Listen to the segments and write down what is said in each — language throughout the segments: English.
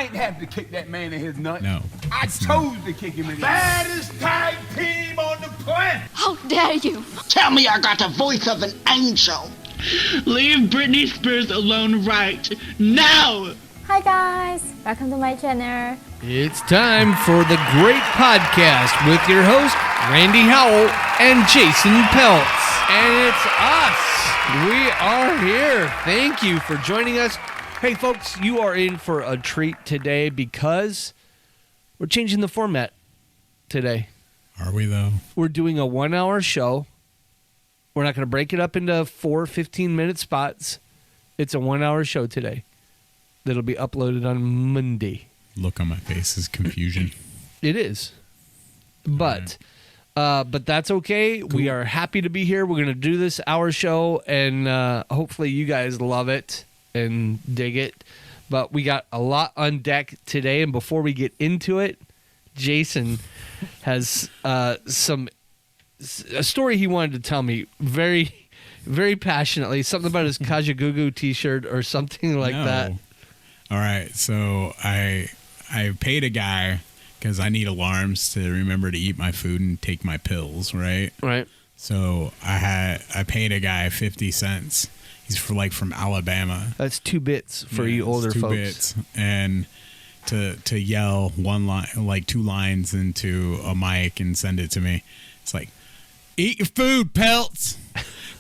I ain't have to kick that man in his nuts. No. I chose to kick him in his nuts. Baddest tag team on the planet. How dare you? Tell me I got the voice of an angel. Leave Britney Spears alone right now! Hi guys, welcome to my channel. It's time for the great podcast with your host, Randy Howell and Jason Peltz. And it's us. We are here. Thank you for joining us. Hey folks, you are in for a treat today because we're changing the format today. Are we, though? We're doing a 1-hour show. We're not going to break it up into 4 15-minute spots. It's a 1-hour show today that'll be uploaded on Monday. Look on my face is confusion. It is. But that's okay. Cool. We are happy to be here. We're going to do this hour show, and hopefully you guys love it and dig it. But we got a lot on deck today, and before we get into it, Jason has a story he wanted to tell me very, very passionately. Something about his Kajagoogoo t-shirt or something like that. All right, so I paid a guy because I need alarms to remember to eat my food and take my pills, right? Right. So I paid a guy 50 cents. He's from Alabama. That's 2 bits for you older folks. 2 bits, and to yell one line, like 2 lines into a mic and send it to me. It's like, eat your food, Peltz.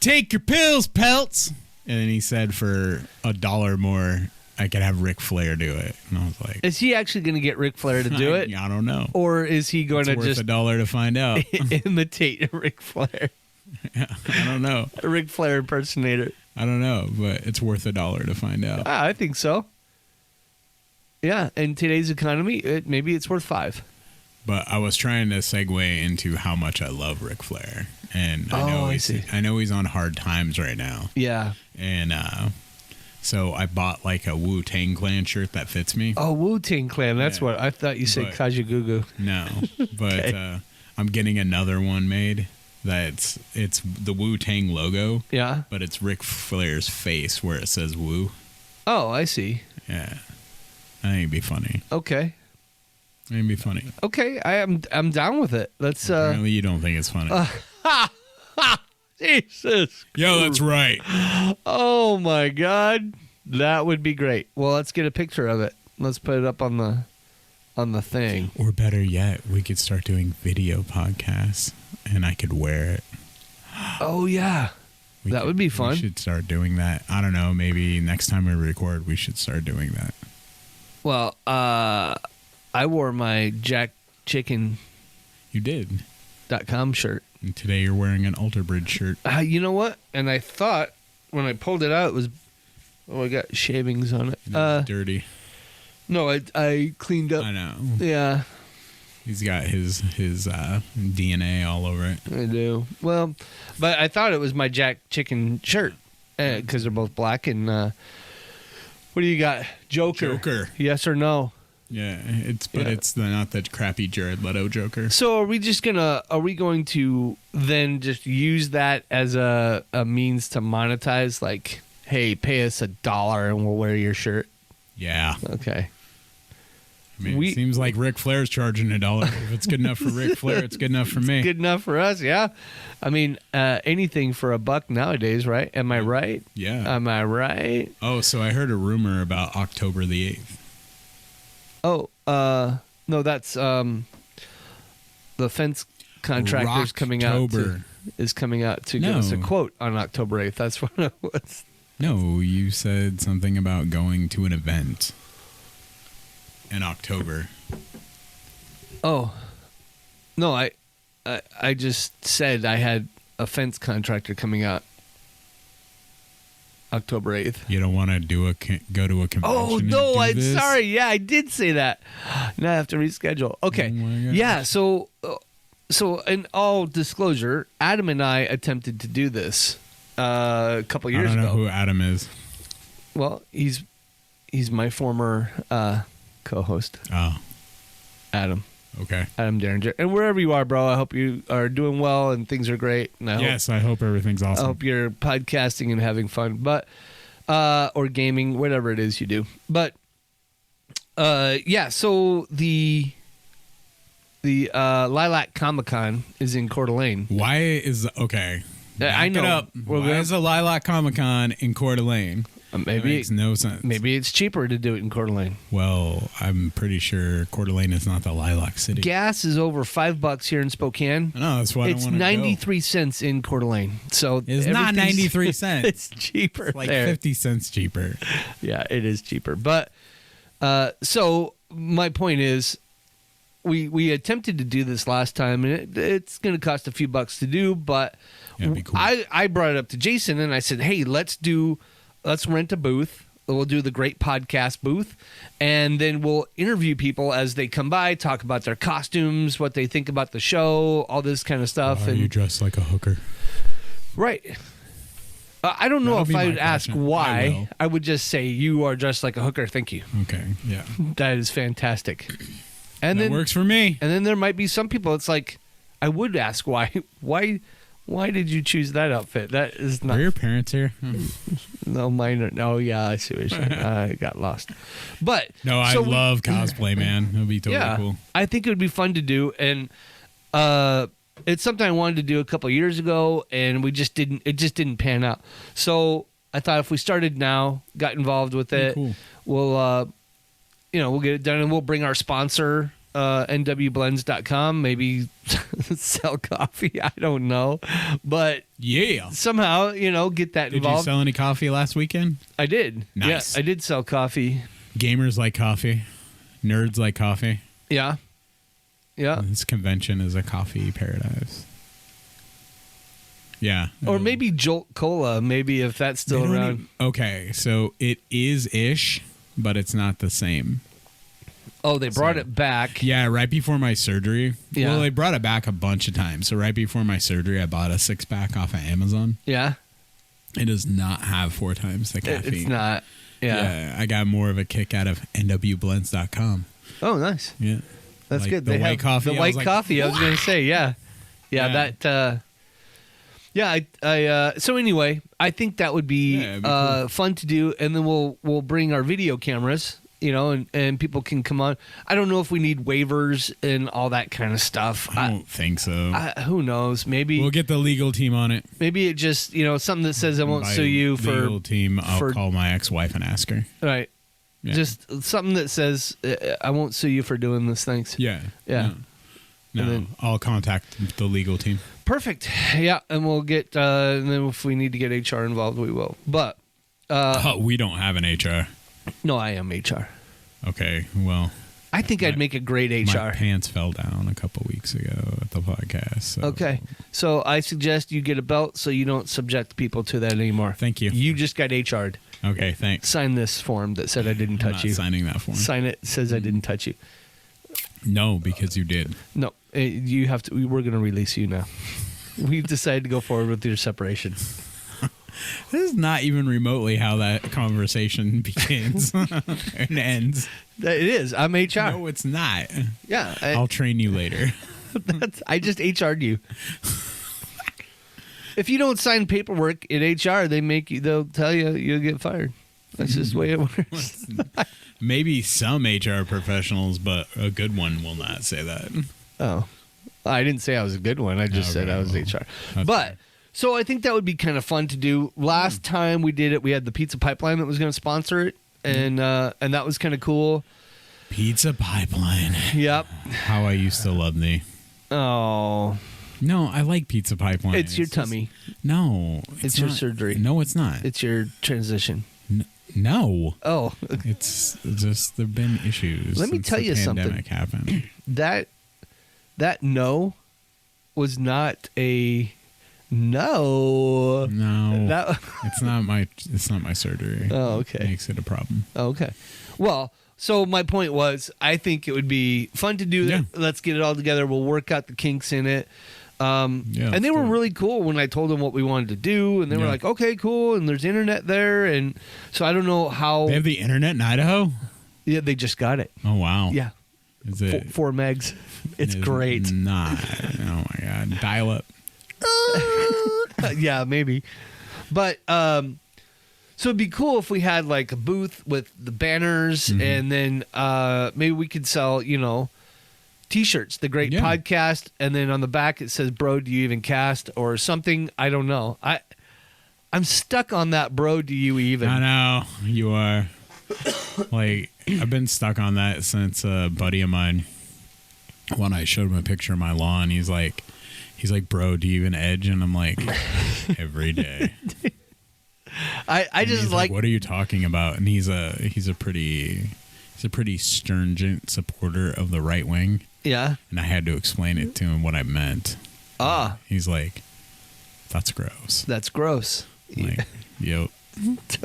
Take your pills, Peltz. And then he said for $1 more, I could have Ric Flair do it. And I was like, is he actually going to get Ric Flair to do it? I don't know. Or is he going to just $1 to find out? Imitate Ric Flair? I don't know. A Ric Flair impersonator. I don't know, but it's worth $1 to find out. I think so. Yeah, in today's economy, maybe it's worth $5. But I was trying to segue into how much I love Ric Flair, and I know he's on hard times right now. Yeah, and so I bought like a Wu-Tang Clan shirt that fits me. Oh, Wu-Tang Clan. That's what I thought you said. Kajagoogoo. No, but okay. I'm getting another one made. It's the Wu-Tang logo. Yeah, but it's Ric Flair's face where it says Wu. Oh, I see. Yeah, I think it'd be funny. Okay. It'd be funny. Okay, I'm down with it. Let's. Apparently, you don't think it's funny. Jesus. Yo, that's right. Oh my God, that would be great. Well, let's get a picture of it. Let's put it up on the thing. Or better yet, we could start doing video podcasts, and I could wear it. Oh yeah, that would be fun. We should start doing that. I don't know. Maybe next time we record, we should start doing that. Well, I wore my Jack Chicken. You did. .com shirt. And today you're wearing an Alter Bridge shirt. You know what? And I thought when I pulled it out, it was... Oh, I got shavings on it. Dirty. No, I cleaned up. I know. Yeah. He's got his DNA all over it. I do. Well, but I thought it was my Jack Chicken shirt because they're both black. And what do you got? Joker. Yes or no? Yeah, it's not that crappy Jared Leto Joker. So are we going to then just use that as a means to monetize? Like, hey, pay us $1 and we'll wear your shirt. Yeah. Okay. I mean, it seems like Ric Flair's charging $1. If it's good enough for Ric Flair, it's good enough for me. It's good enough for us, yeah. I mean, anything for $1 nowadays, right? Am I right? Yeah. Am I right? Oh, so I heard a rumor about October the 8th. Oh, no, that's the fence contractor's coming out to give us a quote on October 8th. That's what it was. No, you said something about going to an event in October. Oh, no, I just said I had a fence contractor coming out October 8th. You don't want to go to a convention? Oh, no, I'm sorry. Yeah, I did say that. Now I have to reschedule. Okay. Oh yeah, so in all disclosure, Adam and I attempted to do this a couple years ago. I don't know who Adam is. Well, he's my former co-host. Oh. Adam. Okay. Adam Derringer. And wherever you are, bro, I hope you are doing well and things are great. And I hope everything's awesome. I hope you're podcasting and having fun, or gaming, whatever it is you do. But yeah. So the Lilac Comic Con is in Coeur d'Alene. Why is okay? I Back know. it up. Why is a Lilac Comic Con in Coeur d'Alene? That Maybe makes no sense. Maybe it's cheaper to do it in Coeur d'Alene. Well, I'm pretty sure Coeur d'Alene is not the Lilac City. Gas is over $5 here in Spokane. No, that's why It's I don't want to 93 cents in Coeur d'Alene. So It's not everything's- 93 cents. It's cheaper It's like there. 50 cents cheaper. Yeah, it is cheaper. But so my point is, we attempted to do this last time, and it's going to cost a few bucks to do. But Yeah, it'd be cool. I brought it up to Jason, and I said, hey, let's rent a booth. We'll do the Great Podcast booth, and then we'll interview people as they come by, talk about their costumes, what they think about the show, all this kind of stuff. Are and you dressed like a hooker? right. I don't know That'll if be I my would ask question. why. I will. would just say you are dressed like a hooker. Thank you. Okay, yeah. That is fantastic. And That then works for me. And then there might be some people. It's like I would ask why. Why did you choose that outfit? That is not. Are your parents here? No, mine. No, yeah, I see what you're saying. I got lost. But No, I so love cosplay, man. It'll be totally yeah, cool. I think it would be fun to do, and it's something I wanted to do a couple years ago, and it just didn't pan out. So I thought if we started now, got involved with it, Cool. we'll we'll get it done, and we'll bring our sponsor, nwblends.com, maybe sell coffee. I don't know, but Yeah. somehow get that Did you involved. sell any coffee last weekend? I did. Nice. Yeah, I did sell coffee. Gamers like coffee. Nerds like coffee. Yeah. Yeah. This convention is a coffee paradise. Yeah. Or maybe Jolt Cola, maybe if that's They still don't around. even- okay, so it is ish, but it's not the same. Oh, they brought it back. Yeah, right before my surgery. Yeah. Well, they brought it back a bunch of times. So right before my surgery, I bought a 6-pack off of Amazon. Yeah. It does not have 4 times the caffeine. It's not. Yeah. I got more of a kick out of nwblends.com. Oh, nice. Yeah. That's Like good. the They white have coffee. The I white was like, coffee. I was going to say, yeah. Yeah. That. Yeah. I. So anyway, I think that would be, Yeah, it'd be cool. fun to do, and then we'll bring our video cameras, and people can come on. I don't know if we need waivers and all that kind of stuff. I don't think so. Who knows? Maybe We'll get the legal team on it. maybe it just something that says I won't By sue you for legal team. I'll for- call my ex-wife and ask her. right. Yeah. Just something that says I won't sue you for doing this. Thanks. Yeah. Yeah. No, And then- I'll contact the legal team. Perfect. Yeah, and we'll get. And then if we need to get HR involved, we will. But We don't have an HR. no, I am HR. Okay, well, I think I'd make a great my HR. pants fell down a couple weeks ago at the podcast. So. Okay, so I suggest you get a belt so you don't subject people to that anymore. Thank you. You just got HR'd. Okay, thanks. Sign this form that said I didn't I'm touch not you. signing that form. Sign it. Says I didn't touch you. No, because you did. No, you have to. We're going to release you now. We've decided to go forward with your separation. This is not even remotely how that conversation begins and ends. It is. I'm HR. No, it's not. Yeah, I'll train you later. I just HR'd you. If you don't sign paperwork in HR, they'll tell you you'll get fired. That's just the way it works. Maybe some HR professionals, but a good one will not say that. Oh, I didn't say I was a good one. I just said I was Okay, HR. that's But fair. so I think that would be kind of fun to do. Last time we did it, we had the Pizza Pipeline that was going to sponsor it, and that was kind of cool. Pizza Pipeline. Yep. How I used to love thee. Oh, No, I like Pizza Pipeline. it's your just- tummy. No. It's your not. surgery. No, it's not. It's your transition. No. Oh, It's just there've been issues. Let me since tell the you something. pandemic happened. that no was not a no. No. That. It's not my surgery. Oh, okay. Makes it a problem. Okay. Well, so my point was, I think it would be fun to do that. Yeah. Let's get it all together. We'll work out the kinks in it. And let's they were do it. really cool when I told them what we wanted to do, and they were Yeah. like, "Okay, cool." And there's internet there, and so I don't know how. They have the internet in Idaho? Yeah, they just got it. Oh wow. Yeah, Is it 4 megs. It's it is great. Not. Oh my god. Dial up. Yeah, maybe. But so So it'd be cool if we had like a booth with the banners, and then maybe we could sell, T-shirts, the Great Podcast, and then on the back it says, "Bro, do you even cast?" or something. I don't know. I'm stuck on that. Bro, do you even? I know you are. Like, I've been stuck on that since a buddy of mine. When I showed him a picture of my lawn, he's like, "Bro, do you even edge?" And I'm like, every day. I just like, what are you talking about? And he's a pretty stringent supporter of the right wing. Yeah. And I had to explain it to him what I meant. He's like, "That's gross." That's gross. I'm like, yep.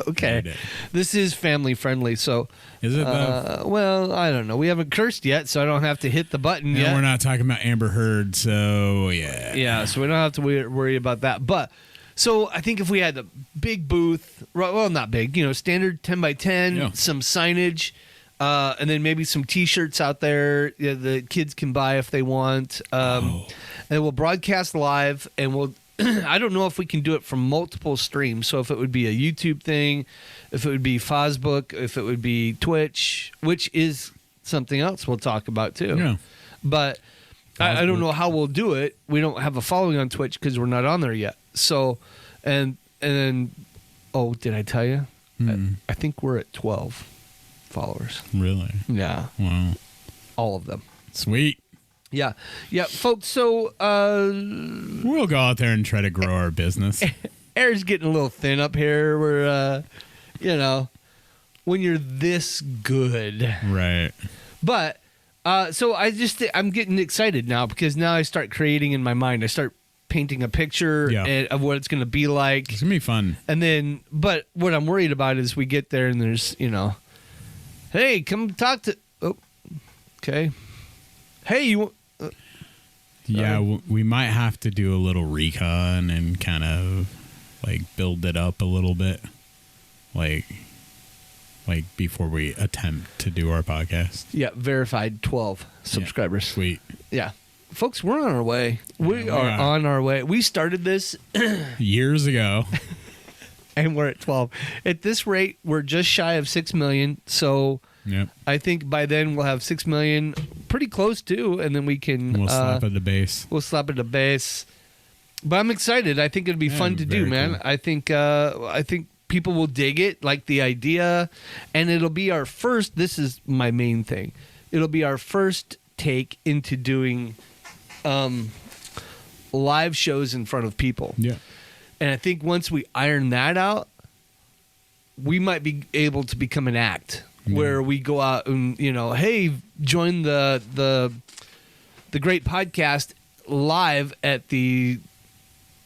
Okay. This is family friendly, so is it though? Well, I don't know. We haven't cursed yet, so I don't have to hit the button yet. We're not talking about Amber Heard, so yeah. Yeah, so we don't have to worry about that. But so I think if we had a big booth, well, not big, standard 10 by 10, some signage, and then maybe some T-shirts out there the kids can buy if they want. And we'll broadcast live, and we'll. I don't know if we can do it from multiple streams. So if it would be a YouTube thing, if it would be Facebook, if it would be Twitch, which is something else we'll talk about too. Yeah. But I don't know how we'll do it. We don't have a following on Twitch because we're not on there yet. So, and then, did I tell you? I think we're at 12 followers. Really? Yeah. Wow. All of them. Sweet. Yeah, folks. So we'll go out there and try to grow our business. Air's getting a little thin up here. We're, when you're this good, right? But so I'm getting excited now because now I start creating in my mind. I start painting a picture of what it's going to be like. It's gonna be fun. And then, but what I'm worried about is we get there and there's, hey, come talk to. Oh, okay. Hey, you. We might have to do a little recon and kind of like build it up a little bit, like before we attempt to do our podcast. Yeah, verified 12 subscribers. Yeah, sweet. Yeah, folks, we're on our way. We are on our way. We started this years ago, and we're at 12. At this rate, we're just shy of 6 million. So. Yep. I think by then we'll have 6 million, pretty close to, and then we can. We'll slap at the base. We'll slap at the base. But I'm excited. I think it'll be fun to do, man. Cool. I think people will dig it, like the idea, and it'll be our first. This is my main thing. It'll be our first take into doing live shows in front of people. Yeah. And I think once we iron that out, we might be able to become an act. Where we go out and hey, join the Great Podcast live at the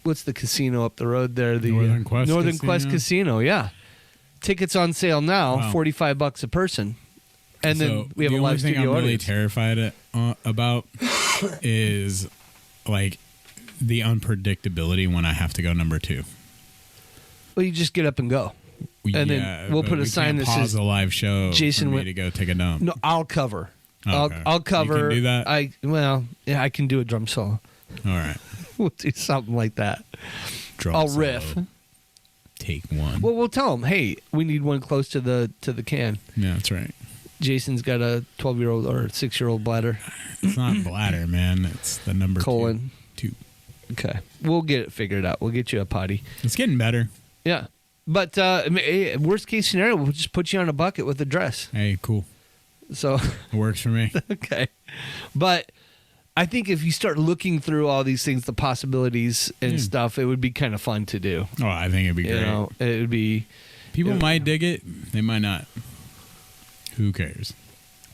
what's the casino up the road there? The Northern Quest Casino. Yeah, tickets on sale now, $45 a person, and then we have a live studio audience. The only thing I'm really terrified about is like the unpredictability when I have to go number 2. Well, you just get up and go. And then we'll put a sign that says a live show Jason for me to go take a dump. No, I'll cover. Okay. I'll cover. You can do that? I can do a drum solo. All right. We'll do something like that. I'll riff. Take one. Well, we'll tell them, hey, we need one close to the can. Yeah, that's right. Jason's got a 12-year-old or 6-year-old bladder. It's not bladder, man. It's the number colon. 2. Okay. We'll get it figured out. We'll get you a potty. It's getting better. Yeah. But worst case scenario, we'll just put you on a bucket with a dress. Hey, cool. So it works for me. Okay. But I think if you start looking through all these things, the possibilities and stuff, it would be kind of fun to do. Oh, I think it'd be great. It would be. People might dig it. They might not. Who cares?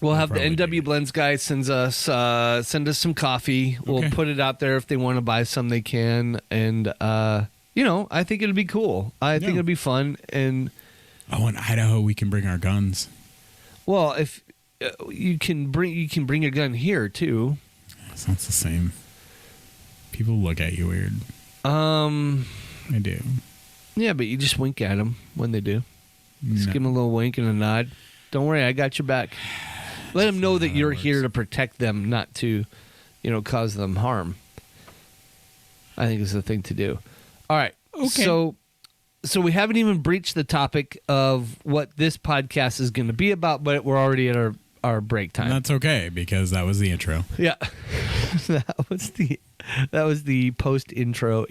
We'll have the NW Blends guy send us some coffee. We'll put it out there if they want to buy some, they can. And I think it'd be cool. I think it'd be fun. And in Idaho, we can bring our guns. Well, if you can bring your gun here too. It's not the same. People look at you weird. I do. Yeah, but you just wink at them when they do. Just give them a little wink and a nod. Don't worry, I got your back. Let them know that you're here to protect them, not to, cause them harm. I think it's the thing to do. All right. Okay. So So we haven't even breached the topic of what this podcast is going to be about, but we're already at our break time. That's okay because that was the intro. Yeah. that was the post intro.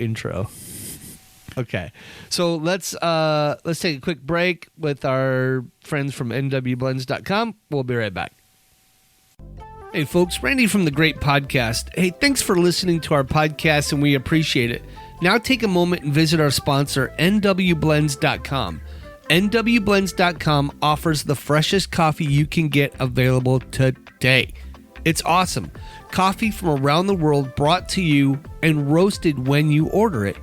Okay. So let's take a quick break with our friends from nwblends.com. We'll be right back. Hey folks, Randy from the Great Podcast. Hey, thanks for listening to our podcast and we appreciate it. Now take a moment and visit our sponsor, nwblends.com. nwblends.com offers the freshest coffee you can get available today. It's awesome. Coffee from around the world brought to you and roasted when you order it.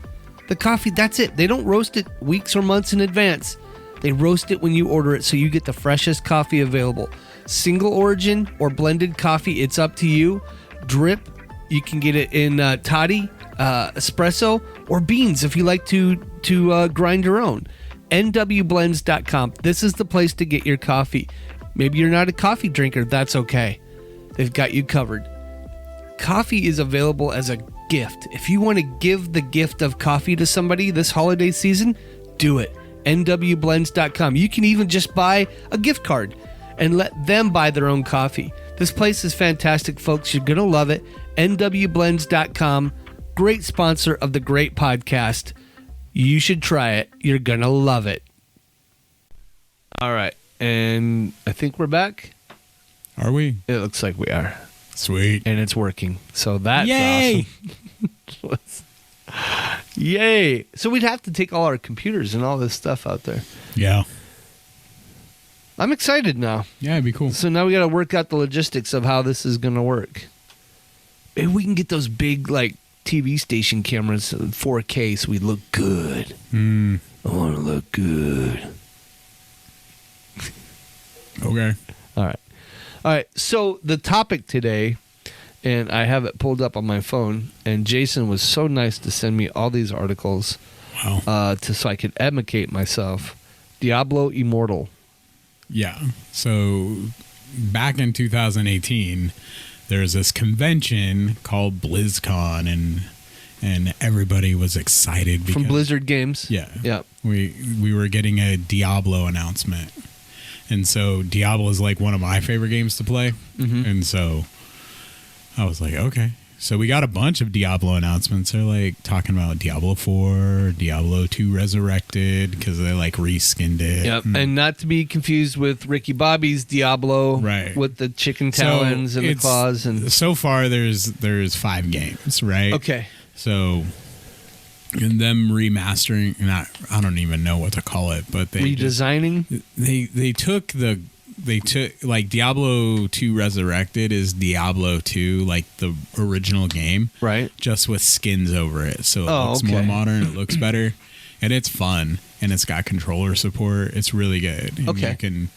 The coffee, that's it. They don't roast it weeks or months in advance. They roast it when you order it so you get the freshest coffee available. Single origin or blended coffee, it's up to you. Drip, you can get it in toddy, espresso, or beans if you like to grind your own. nwblends.com. This is the place to get your coffee. Maybe you're not a coffee drinker. That's okay. They've got you covered. Coffee is available as a gift. If you want to give the gift of coffee to somebody this holiday season, do it. nwblends.com. You can even just buy a gift card and let them buy their own coffee. This place is fantastic, folks. You're going to love it. nwblends.com. Great sponsor of the Great Podcast. You should try it. You're going to love it. All right. And I think we're back. Are we? It looks like we are. Sweet. And it's working. So that's Yay! awesome. Yay. So we'd have to take all our computers and all this stuff out there. Yeah. I'm excited now. Yeah, it'd be cool. So now we got to work out the logistics of how this is going to work. Maybe we can get those big, like, TV station cameras in 4K so we look good. I want to look good. Okay. All right. So the topic today, and I have it pulled up on my phone, and Jason was so nice to send me all these articles so I could educate myself. Diablo Immortal. Yeah. So back in 2018, there's this convention called BlizzCon, and everybody was excited because From Blizzard Games. Yeah. Yeah. We were getting a Diablo announcement. And so Diablo is like one of my favorite games to play. Mm-hmm. And so I was like, okay. So we got a bunch of Diablo announcements. They're like talking about Diablo 4, Diablo 2 Resurrected, because they like reskinned it. Yep. And not to be confused with Ricky Bobby's Diablo, right, with the chicken talons and the claws. And so far there's 5 games, right? Okay. So in them remastering, and I don't even know what to call it, but redesigning. They took like Diablo 2 Resurrected is Diablo 2, like the original game, right? Just with skins over it, so it looks more modern. It looks better, and it's fun, and it's got controller support. It's really good. And you can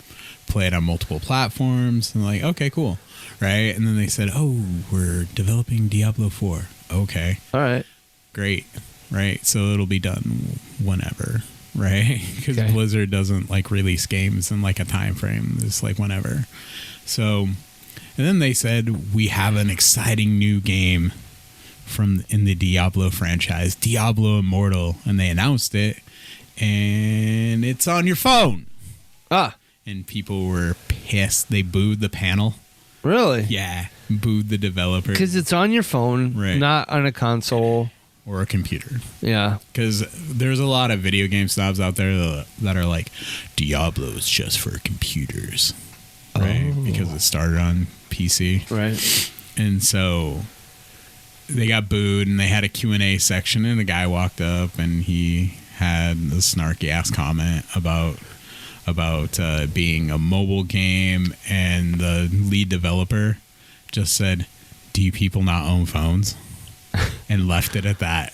play it on multiple platforms, and like, okay, cool, right? And then they said, oh, we're developing Diablo 4. Okay, all right, great, right? So it'll be done whenever. Right, because Blizzard doesn't like release games in like a time frame. It's like whenever. So, and then they said we have an exciting new game in the Diablo franchise, Diablo Immortal, and they announced it, and it's on your phone. And people were pissed. They booed the panel. Really? Yeah, booed the developer because it's on your phone, right, not on a console. Or a computer. Yeah. Because there's a lot of video game snobs out there that are like, Diablo is just for computers. Right? Because it started on PC. Right. And so they got booed, and they had a Q&A section, and a guy walked up, and he had a snarky-ass comment about being a mobile game, and the lead developer just said, do you people not own phones? And left it at that.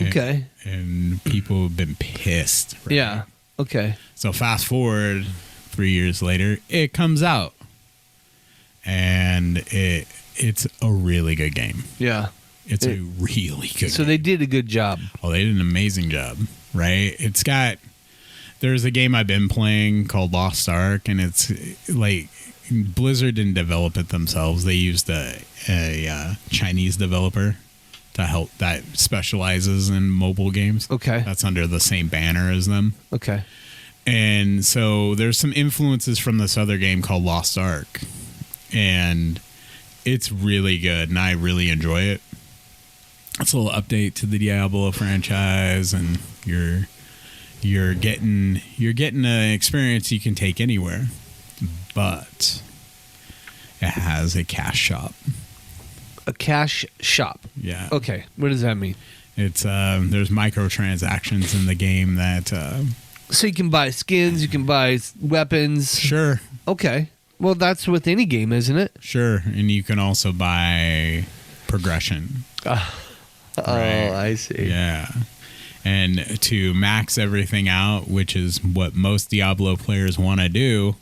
Okay. And people have been pissed. Right? Yeah. Okay. So fast forward 3 years later, it comes out. And it's a really good game. Yeah. It's a really good So game. they did a good job. Oh, they did an amazing job. Right? There's a game I've been playing called Lost Ark, and it's like Blizzard didn't develop it themselves. They used a Chinese developer that specializes in mobile games. Okay. That's under the same banner as them. Okay. And so there's some influences from this other game called Lost Ark. And it's really good, and I really enjoy it. It's a little update to the Diablo franchise, and you're getting an experience you can take anywhere. But it has a cash shop. A cash shop. Yeah. Okay. What does that mean? It's there's microtransactions in the game that So you can buy skins, you can buy weapons. sure. Okay. Well, that's with any game, isn't it? Sure, and you can also buy progression. Oh, I see. Yeah. And to max everything out, which is what most Diablo players want to do,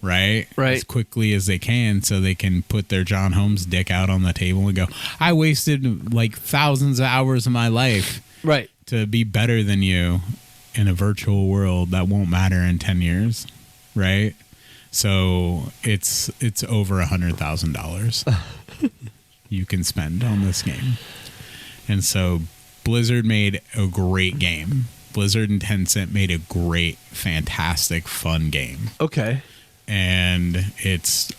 right? Right. As quickly as they can so they can put their John Holmes dick out on the table and go, I wasted like thousands of hours of my life Right. to be better than you in a virtual world that won't matter in 10 years, right? So it's over $100,000 you can spend on this game. And so Blizzard made a great game. Blizzard and Tencent made a great, fantastic, fun game. Okay. And it's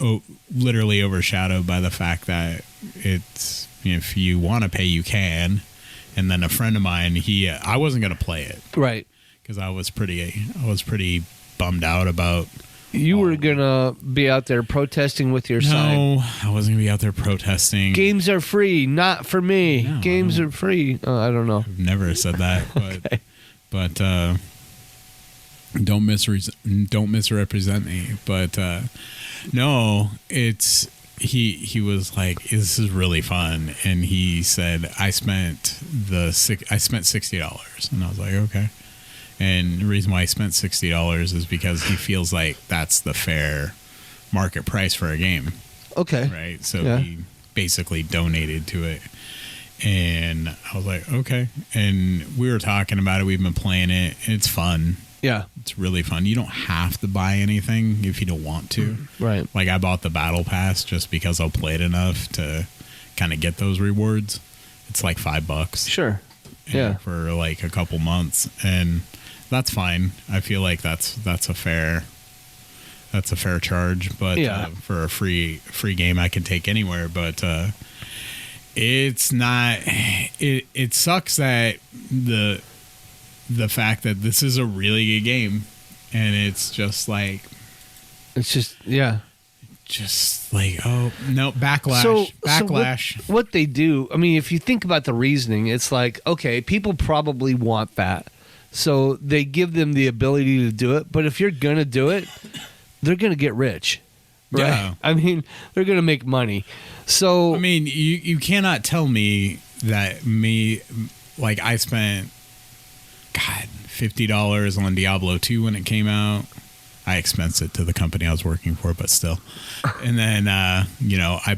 literally overshadowed by the fact that it's, if you want to pay, you can. And then a friend of mine, I wasn't going to play it Right. because I was pretty bummed out about. You were going to be out there protesting with your sign. No, I wasn't going to be out there protesting. Games are free, not for me. No, Games are free. I don't know. I've never said that, but Okay. but don't misrepresent me. But no, it's he was like, this is really fun, and he said I spent $60, and I was like, okay. And the reason why I spent $60 is because he feels like that's the fair market price for a game. Okay. Right? So Yeah. he basically donated to it. And I was like, okay. And we were talking about it. We've been playing it. It's fun. Yeah. It's really fun. You don't have to buy anything if you don't want to. Right. Like I bought the Battle Pass just because I'll play it enough to kind of get those rewards. It's like $5. Sure. Yeah. For like a couple months. And that's fine. I feel like that's a fair charge, but Yeah. for a free game I can take anywhere. But it's not. It sucks that the fact that this is a really good game, and it's just like oh no, backlash. So what they do? I mean, if you think about the reasoning, it's like, okay, people probably want that. So they give them the ability to do it. But if you're going to do it, they're going to get rich. Right? Yeah. I mean, they're going to make money. So, I mean, you cannot tell me that I spent, God, $50 on Diablo 2 when it came out. I expensed it to the company I was working for, but still. And then, I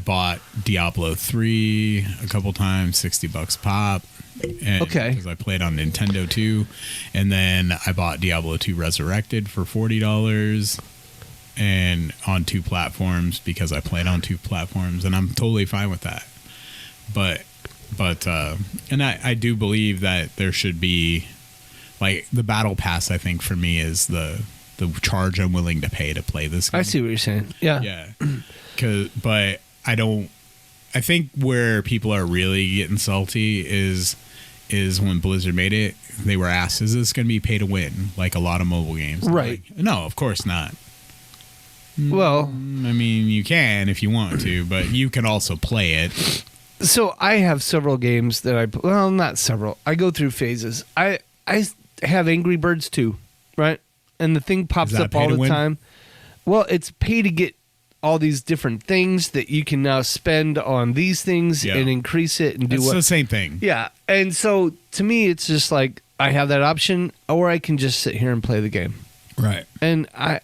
bought Diablo 3 a couple times, $60 pop. Okay. Because I played on Nintendo 2. And then I bought Diablo 2 Resurrected for $40 and on 2 platforms because I played on 2 platforms. And I'm totally fine with that. But and I do believe that there should be, like, the Battle Pass, I think, for me is the charge I'm willing to pay to play this game. I see what you're saying. Yeah. Yeah. But I think where people are really getting salty is when Blizzard made it, they were asked, is this going to be pay to win like a lot of mobile games? Right. Like, no, of course not. Well, I mean, you can if you want to, but you can also play it. so I have several games that not several. I go through phases. I have Angry Birds 2, right? And the thing pops Is that up pay all to the win? time. Well, it's pay to get all these different things that you can now spend on these things Yeah. and increase it and do It's what. the same thing. Yeah. And so to me, it's just like I have that option, or I can just sit here and play the game. Right. And I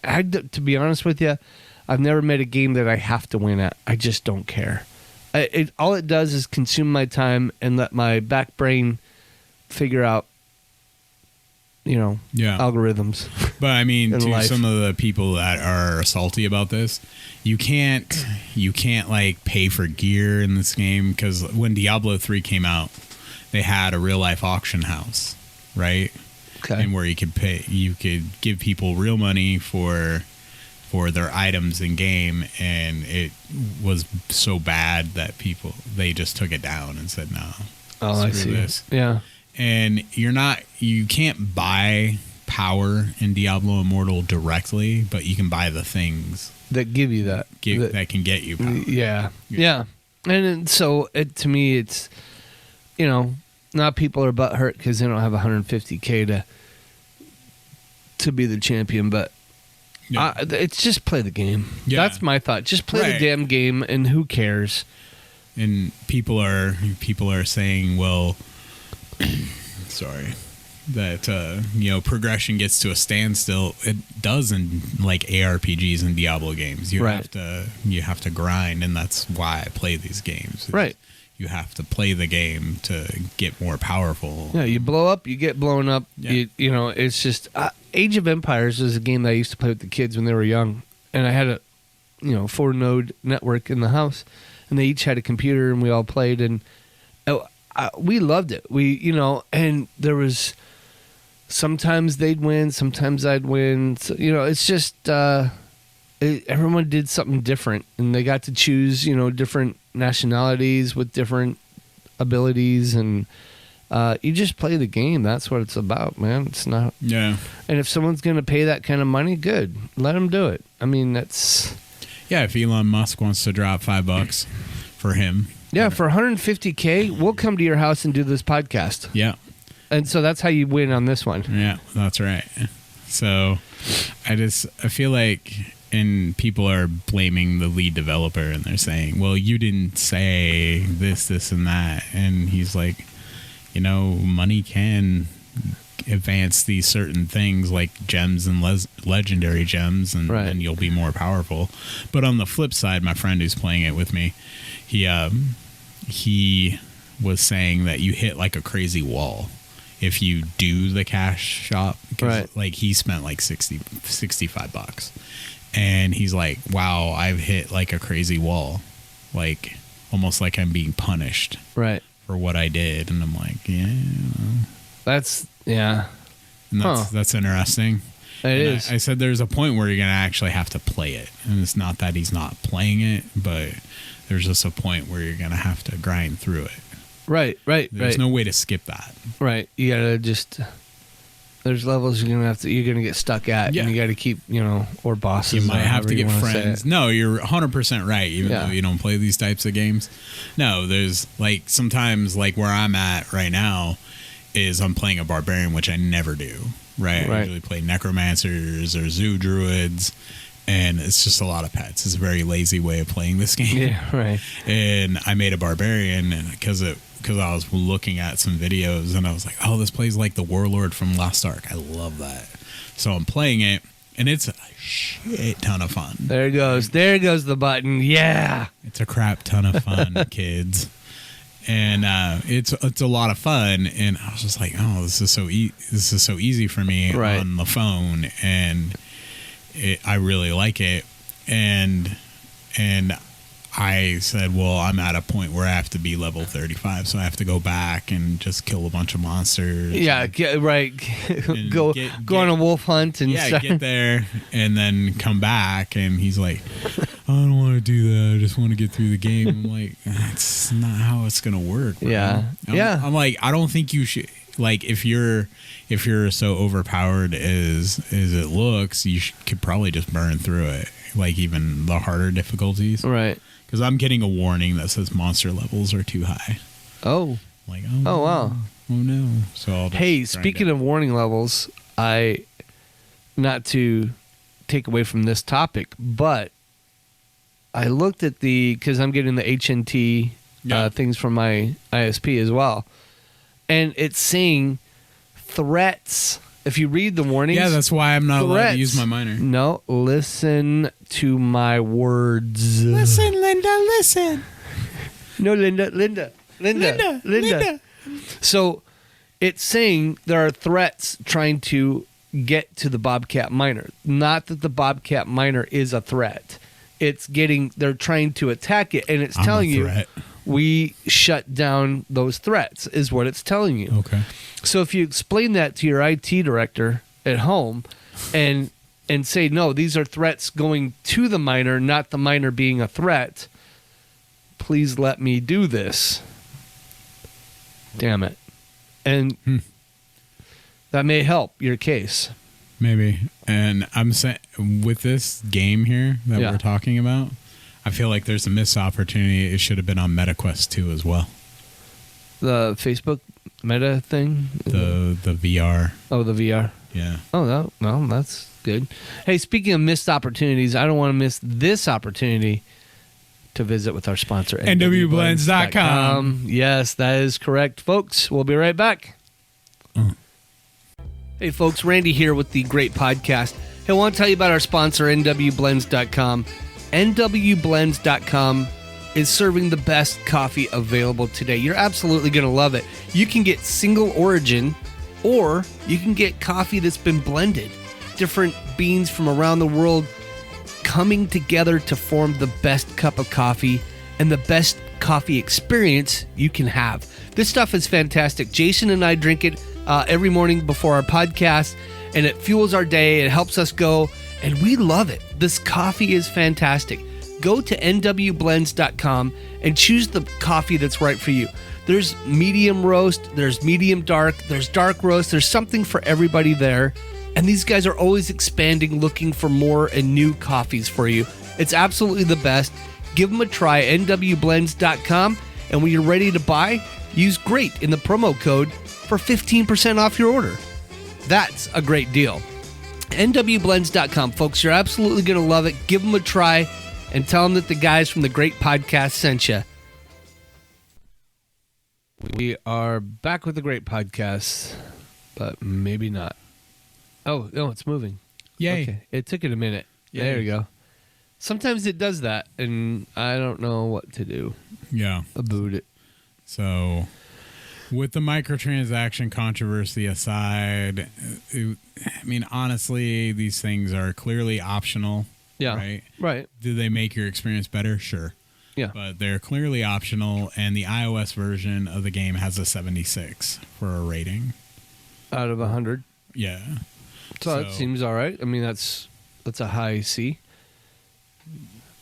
to be honest with you, I've never made a game that I have to win at. I just don't care. All it does is consume my time and let my back brain figure out, Yeah. algorithms. But I mean, in to life. some of the people that are salty about this, you can't like pay for gear in this game, because when Diablo 3 came out, they had a real life auction house, right? Okay. And where you could give people real money for their items in game, and it was so bad that they just took it down and said no. Oh, I screw see. this. Yeah. And you can't buy power in Diablo Immortal directly, but you can buy the things That give you that. that can get you power. Yeah. And so to me, it's, not people are butthurt because they don't have 150K to be the champion, but Yeah. it's just play the game. Yeah. That's my thought. Just play the Right. damn game, and who cares? And people are saying, well, sorry, that progression gets to a standstill. It does in like ARPGs and Diablo games. You Right. have to grind, and that's why I play these games. Right. You have to play the game to get more powerful. Yeah, you blow up, you get blown up. Yeah. It's just Age of Empires is a game that I used to play with the kids when they were young, and I had a 4-node network in the house, and they each had a computer, and we all played, and we loved it. And there was sometimes they'd win, sometimes I'd win. So, it's just everyone did something different, and they got to choose different nationalities with different abilities, and you just play the game. That's what it's about, man. It's not. Yeah. And if someone's going to pay that kind of money, good. Let them do it. I mean, that's. Yeah, if Elon Musk wants to drop $5 for him. Yeah, for 150K, we'll come to your house and do this podcast. Yeah. And so that's how you win on this one. Yeah, that's right. So I feel like, and people are blaming the lead developer, and they're saying, well, you didn't say this, and that. And he's like, money can advance these certain things like gems and legendary gems, and Right. then you'll be more powerful. But on the flip side, my friend who's playing it with me, he was saying that you hit like a crazy wall if you do the cash shop, because Right. like he spent like $65, and he's like, wow, I've hit like a crazy wall, like almost like I'm being punished Right. for what I did. And I'm like, yeah, That's, yeah. and Huh. that's interesting. It And is. I said there's a point where you're gonna actually have to play it, and it's not that he's not playing it, but there's just a point where you're gonna have to grind through it. Right. There's no way to skip that. Right. You gotta just. There's levels you're gonna get stuck at, Yeah. and you gotta keep, or bosses. You might or have however to you get wanna say friends. it. No, you're 100% right, even Yeah. though you don't play these types of games. No, there's like sometimes like where I'm at right now is I'm playing a barbarian, which I never do. Right. I Right. usually play necromancers or zoo druids, and it's just a lot of pets. It's a very lazy way of playing this game. Yeah. Right. And I made a barbarian, and because I was looking at some videos, and I was like, oh, this plays like the warlord from Lost Ark. I love that. So I'm playing it, and it's a shit ton of fun. There it goes. There goes the button. Yeah. It's a crap ton of fun, kids. And it's a lot of fun, and I was just like, oh, this is so easy for me Right. on the phone, and I really like it. And I said, well, I'm at a point where I have to be level 35, so I have to go back and just kill a bunch of monsters. Yeah. Right. go on a wolf hunt and Yeah, stuff. get there and then come back. And he's like, I don't want to do that. I just want to get through the game. I'm like, that's not how it's going to work, bro. Yeah. Yeah. I'm like, I don't think you should. Like, if you're so overpowered as it looks, you could probably just burn through it. Like, even the harder difficulties. Right. Because I'm getting a warning that says monster levels are too high. Oh. I'm like, Oh, wow. Oh, no. So I'll just Hey, grind speaking it. of warning levels, not to take away from this topic, but I looked at because I'm getting the HNT Yeah. things from my ISP as well, and it's saying threats. If you read the warnings, Yeah, that's why I'm not allowed threats. to use my miner. No, listen to my words. Listen, Linda, listen. No, Linda. So it's saying there are threats trying to get to the Bobcat miner. Not that the Bobcat miner is a threat. They're trying to attack it, and it's I'm telling a you threat. we shut down those threats is what it's telling you. Okay. So if you explain that to your IT director at home and say, no, these are threats going to the miner, not the miner being a threat, please let me do this. Damn it. And that may help your case. Maybe. And I'm saying with this game here that Yeah. we're talking about, I feel like there's a missed opportunity. It should have been on MetaQuest 2 as well. The Facebook Meta thing? The VR. Oh, the VR. Yeah. Oh, no, well, that's good. Hey, speaking of missed opportunities, I don't want to miss this opportunity to visit with our sponsor, nwblends.com. Yes, that is correct, folks. We'll be right back. Hey, folks, Randy here with the Great Podcast. Hey, I want to tell you about our sponsor, nwblends.com. nwblends.com is serving the best coffee available today. You're absolutely going to love it. You can get single origin, or you can get coffee that's been blended. Different beans from around the world coming together to form the best cup of coffee and the best coffee experience you can have. This stuff is fantastic. Jason and I drink it every morning before our podcast, and it fuels our day. It helps us go, and we love it. This coffee is fantastic. Go to nwblends.com and choose the coffee that's right for you. There's medium roast, there's medium dark, there's dark roast, there's something for everybody there. And these guys are always expanding, looking for more and new coffees for you. It's absolutely the best. Give them a try, nwblends.com. And when you're ready to buy, use GREAT in the promo code for 15% off your order. That's a great deal. nwblends.com, folks. You're absolutely going to love it. Give them a try and tell them that the guys from the Great Podcast sent you. We are back with the Great Podcast, but maybe not. Oh, no, it's moving. Yay. Okay. It took it a minute. Yay. There you go. Sometimes it does that, and I don't know what to do Yeah. about it. So, with the microtransaction controversy aside, I mean, honestly, these things are clearly optional. Yeah. Right? Right. Do they make your experience better? Sure. Yeah. But they're clearly optional, and the iOS version of the game has a 76 for a rating. Out of 100. Yeah. So that seems all right. I mean, that's a high C.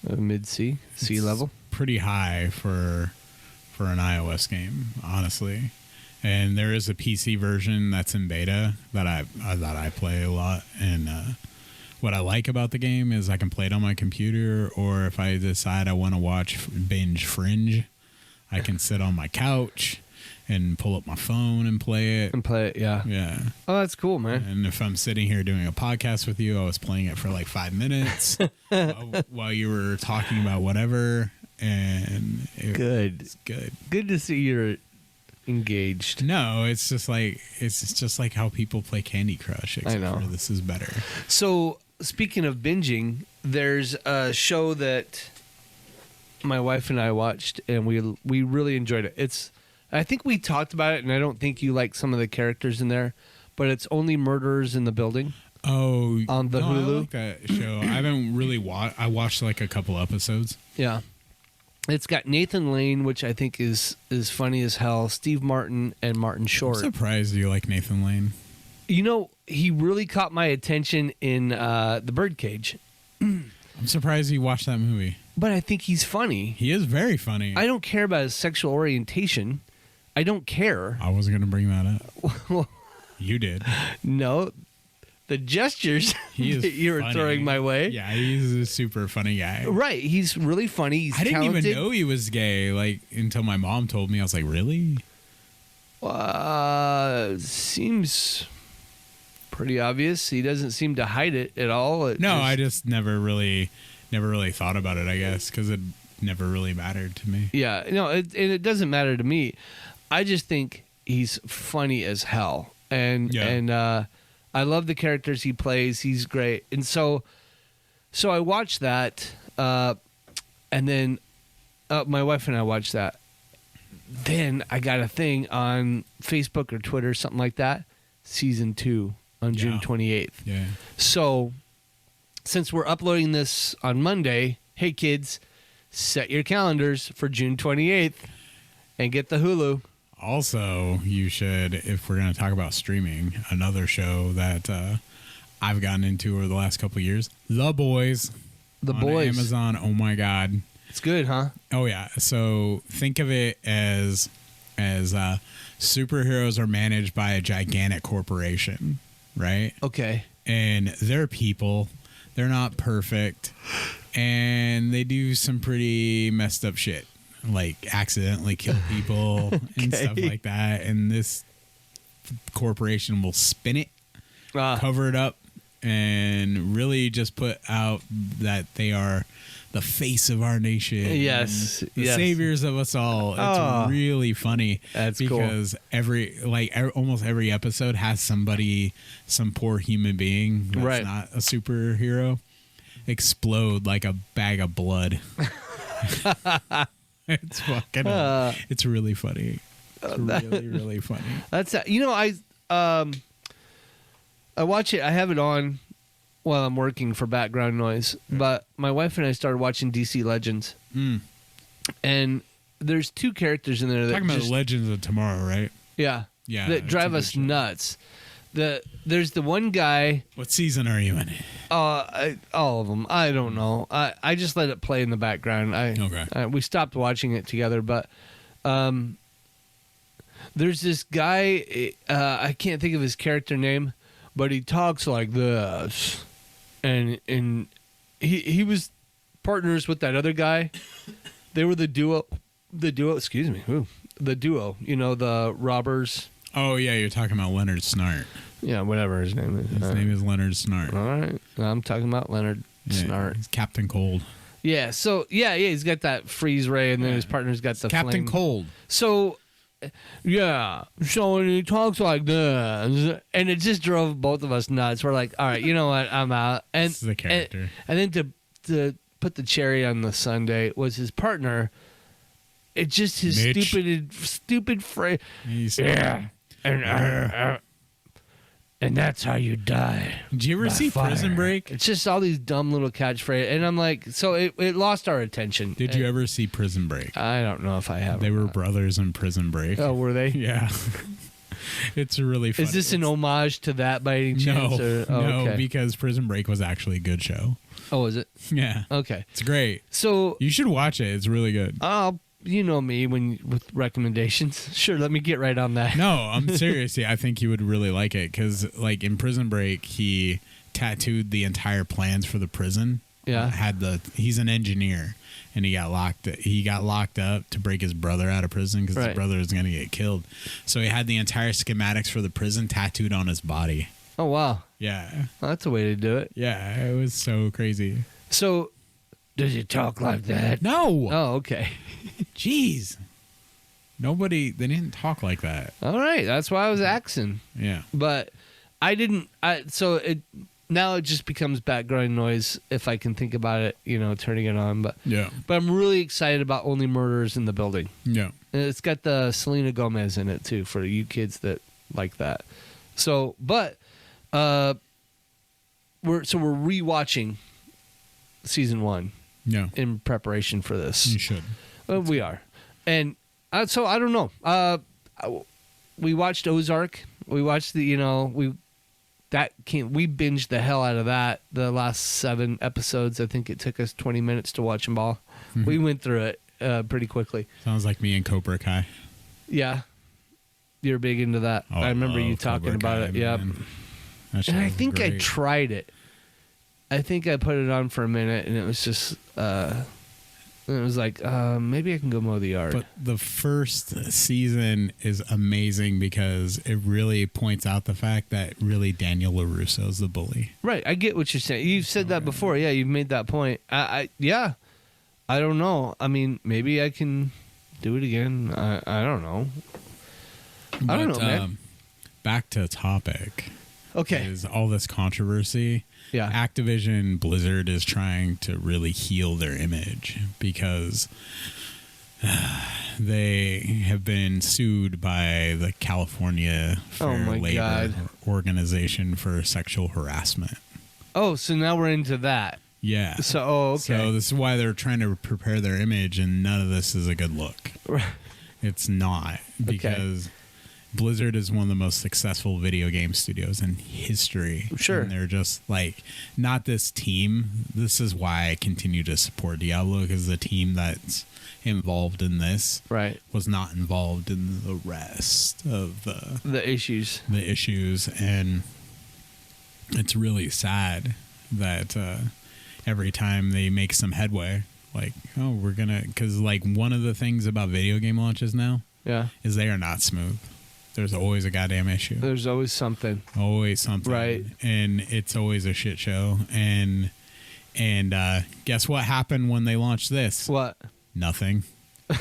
A mid C. C It's level. pretty high for an iOS game, honestly. And there is a PC version that's in beta that I play a lot. And what I like about the game is I can play it on my computer, or if I decide I want to binge Fringe, I can sit on my couch and pull up my phone and play it. Yeah. Yeah. Oh, that's cool, man. And if I'm sitting here doing a podcast with you, I was playing it for like 5 minutes while you were talking about whatever. And it's good. Good to see you're engaged. No, it's just like how people play Candy Crush. Except I know. for this is better. So, speaking of binging, there's a show that my wife and I watched, and we really enjoyed it. I think we talked about it, and I don't think you like some of the characters in there, but it's Only Murderers in the Building. Oh, On the no, Hulu? I like that show. I haven't really watched. I watched like a couple episodes. Yeah. It's got Nathan Lane, which I think is funny as hell, Steve Martin, and Martin Short. I'm surprised you like Nathan Lane. You know, he really caught my attention in The Birdcage. I'm surprised you watched that movie. But I think he's funny. He is very funny. I don't care about his sexual orientation. I don't care. I wasn't going to bring that up. You did. No, the gestures He is that you were funny. throwing my way. Yeah, he's a super funny guy. Right. He's really funny. He's I didn't talented. even know he was gay, like, until my mom told me. I was like, really? Seems pretty obvious. He doesn't seem to hide it at all. I just never really thought about it, I guess, because it never really mattered to me. Yeah. No, and it doesn't matter to me. I just think he's funny as hell. And I love the characters he plays. He's great. And so I watched that, and then my wife and I watched that. Then I got a thing on Facebook or Twitter, something like that. Season 2 on June 28th. Yeah. So, since we're uploading this on Monday, hey kids, set your calendars for June 28th and get the Hulu. Also, you should, if we're going to talk about streaming, another show that I've gotten into over the last couple of years, The Boys. The on Boys. Amazon. Oh my God. It's good, huh? Oh yeah. So think of it as superheroes are managed by a gigantic corporation, right? Okay. And they're people. They're not perfect, and they do some pretty messed up shit, like accidentally kill people and stuff like that. And this corporation will spin it, cover it up, and really just put out that they are the face of our nation. Yes, the saviors of us all. It's really funny. That's because almost every episode has somebody, some poor human being that's not a superhero, explode like a bag of blood. It's fucking. It's really funny. It's really funny. That's I watch it. I have it on while I'm working for background noise. But my wife and I started watching DC Legends, and there's two characters in there that Talking about the Legends of Tomorrow, right? Yeah, Yeah, that it's drive a us good show. nuts. There's the one guy. What season are you in? All of them. I don't know. I just let it play in the background. We stopped watching it together, but there's this guy. I can't think of his character name, but he talks like this, and he was partners with that other guy. They were the duo. Excuse me. Ooh, the duo. You know, the robbers. Oh yeah, you're talking about Leonard Snart. Yeah, whatever his name is. His name is Leonard Snart. All right, I'm talking about Leonard Snart. He's Captain Cold. Yeah. So yeah, he's got that freeze ray, and then his partner's got the Captain flame. Cold. So yeah, so when he talks like this, and it just drove both of us nuts. We're like, all right, you know what, I'm out. And This is the character. And then to put the cherry on the sundae was his partner. It just his Mitch. stupid phrase. Yeah. And that's how you die. Did you ever by see fire. Prison Break? It's just all these dumb little catchphrases, and I'm like, so it lost our attention. Did you ever see Prison Break? I don't know if I have. They or were not. brothers in Prison Break. Oh, were they? Yeah. It's really funny. Is this an homage to that by any chance? No, no, okay. because Prison Break was actually a good show. Oh, is it? Yeah. Okay. It's great. So, You should watch it. It's really good. you know me with recommendations. Sure, let me get right on that. No, I'm serious. I think you would really like it because, like, in Prison Break, he tattooed the entire plans for the prison. Yeah. He's an engineer, and he got locked up to break his brother out of prison because his brother was going to get killed. So he had the entire schematics for the prison tattooed on his body. Oh, wow. Yeah. Well, that's a way to do it. Yeah, it was so crazy. So, does he talk like that? No. Oh, okay. Jeez. They didn't talk like that. All right. That's why I was asking. Yeah. But I didn't. Now it just becomes background noise if I can think about it, turning it on. But I'm really excited about Only Murders in the Building. Yeah. And it's got the Selena Gomez in it too for you kids that like that. So, but we're rewatching season 1. Yeah. In preparation for this. You should. We are. And so I don't know. We watched Ozark. We watched we binged the hell out of that. The last 7 episodes. I think it took us 20 minutes to watch them all. Mm-hmm. We went through it pretty quickly. Sounds like me and Cobra Kai. Yeah. You're big into that. Oh, I remember you talking about it. Yeah. And I think I tried it. I think I put it on for a minute, and it was just, it was like, maybe I can go mow the yard. But the first season is amazing because it really points out the fact that really Daniel LaRusso is the bully. Right. I get what you're saying. You've said that before. Yeah, you've made that point. Yeah. I don't know. I mean, maybe I can do it again. I don't know. I don't know, man. Back to topic. Okay. Is all this controversy. Yeah. Activision Blizzard is trying to really heal their image because They have been sued by the California Oh, Fair my Labor God. Organization for sexual harassment. Oh, so now we're into that. Yeah. So, okay. So this is why they're trying to prepare their image, and none of this is a good look. It's not, because Blizzard is one of the most successful video game studios in history. Sure. And they're just like, not this team. This is why I continue to support Diablo, because the team that's involved in this Right. was not involved in the rest of The issues. the issues. And it's really sad that every time they make some headway, like, oh, we're gonna, because like one of the things about video game launches now Yeah. is they are not smooth. There's always a goddamn issue. There's always something. Always something. Right. And it's always a shit show. And guess what happened when they launched this? What? Nothing.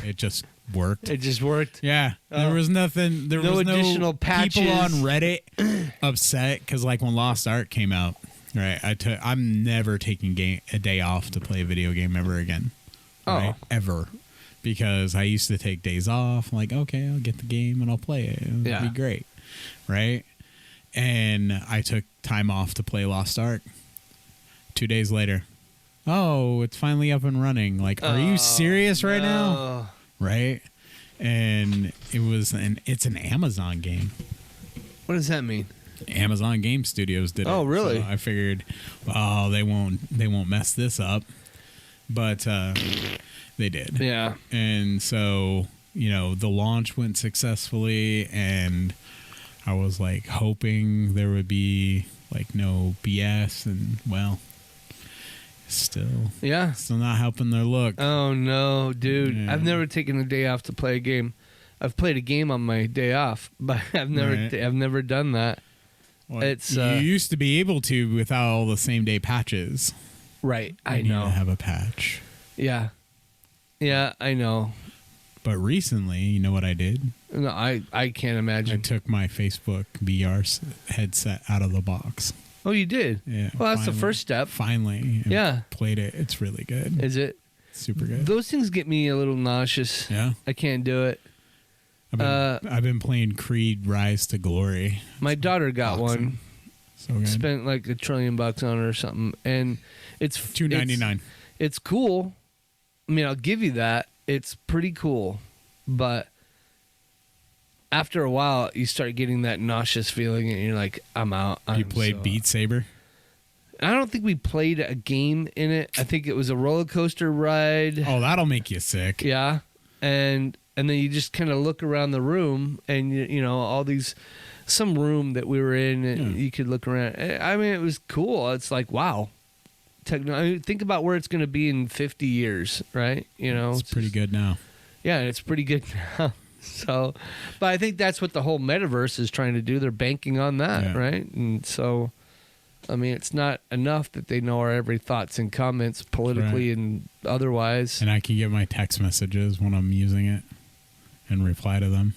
It just worked. It just worked. Yeah. There was nothing. There No was additional no patches. people on Reddit upset because like when Lost Ark came out, right? I'm never taking a day off to play a video game ever again. Right? Ever. Because I used to take days off. I'm like, okay, I'll get the game and I'll play it. It'll be great. Right? And I took time off to play Lost Ark. 2 days later, oh, it's finally up and running. Like, are you serious right now? Right? And it's an Amazon game. What does that mean? Amazon Game Studios did it. Oh, really? So I figured, oh, they won't mess this up. But they did. Yeah. And so, the launch went successfully, and I was like hoping there would be like no BS, and well, still not helping their look. Oh no, dude! Yeah. I've never taken a day off to play a game. I've played a game on my day off, but I've never done that. Well, It's you used to be able to without all the same day patches. Right. I You need know. to have a patch. Yeah, I know. But recently, you know what I did? No, I can't I imagine. took my Facebook VR headset out of the box. Oh, you did? Yeah. Well, that's the first step. Finally. and Yeah. Played it. It's really good. Is it? Super good. Those things get me a little nauseous. Yeah. I can't do it. I've been playing Creed Rise to Glory. My daughter got Awesome. one. So good. Spent like $1 trillion on it or something, and it's $299. It's cool. I mean, I'll give you that. It's pretty cool, but after a while, you start getting that nauseous feeling, and you're like, "I'm out." You played Beat Saber? I don't think we played a game in it. I think it was a roller coaster ride. Oh, that'll make you sick. Yeah, and then you just kind of look around the room, and you know all these. Some room that we were in, and you could look around. I mean, it was cool. It's like, wow. I mean, think about where it's going to be in 50 years, right? You know, It's pretty good now. Yeah, it's pretty good now. So, but I think that's what the whole metaverse is trying to do. They're banking on that, right? And so, I mean, it's not enough that they know our every thoughts and comments politically and otherwise. And I can get my text messages when I'm using it and reply to them.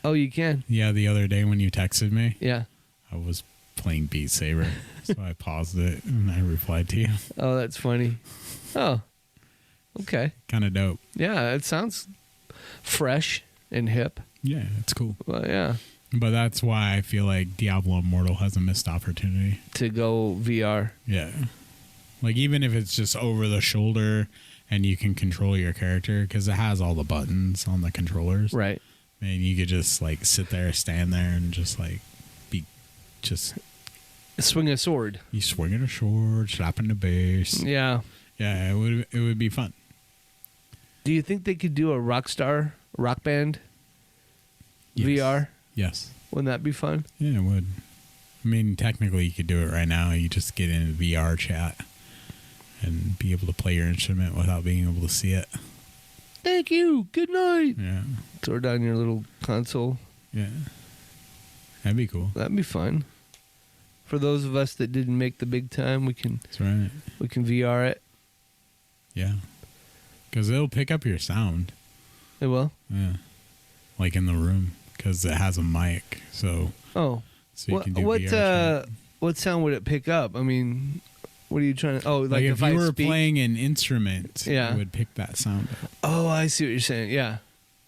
Oh, you can? Yeah, the other day when you texted me, Yeah. I was playing Beat Saber. So I paused it and I replied to you. Oh, that's funny. Oh, okay. Kind of dope. Yeah, it sounds fresh and hip. Yeah, it's cool. Well, yeah. But that's why I feel like Diablo Immortal has a missed opportunity. To go VR. Yeah. Like, even if it's just over the shoulder and you can control your character, because it has all the buttons on the controllers. Right. And you could just, like, sit there, stand there, and just, like, swing a sword. You swinging a sword, slapping the bass. Yeah. Yeah, it would be fun. Do you think they could do a rock band Yes. VR? Yes. Wouldn't that be fun? Yeah, it would. I mean, technically, you could do it right now. You just get in VR chat and be able to play your instrument without being able to see it. Thank you. Good night. Yeah. Throw down your little console. Yeah. That'd be cool. That'd be fun. For those of us that didn't make the big time, we can That's right. VR it. Yeah. Because it'll pick up your sound. It will? Yeah. Like in the room. Because it has a mic. So Oh. you can do VR chat. What sound would it pick up? I mean, What are you trying to? Oh, Like if I you were speak? playing an instrument, Yeah. it would pick that sound up. Oh, I see what you're saying. Yeah.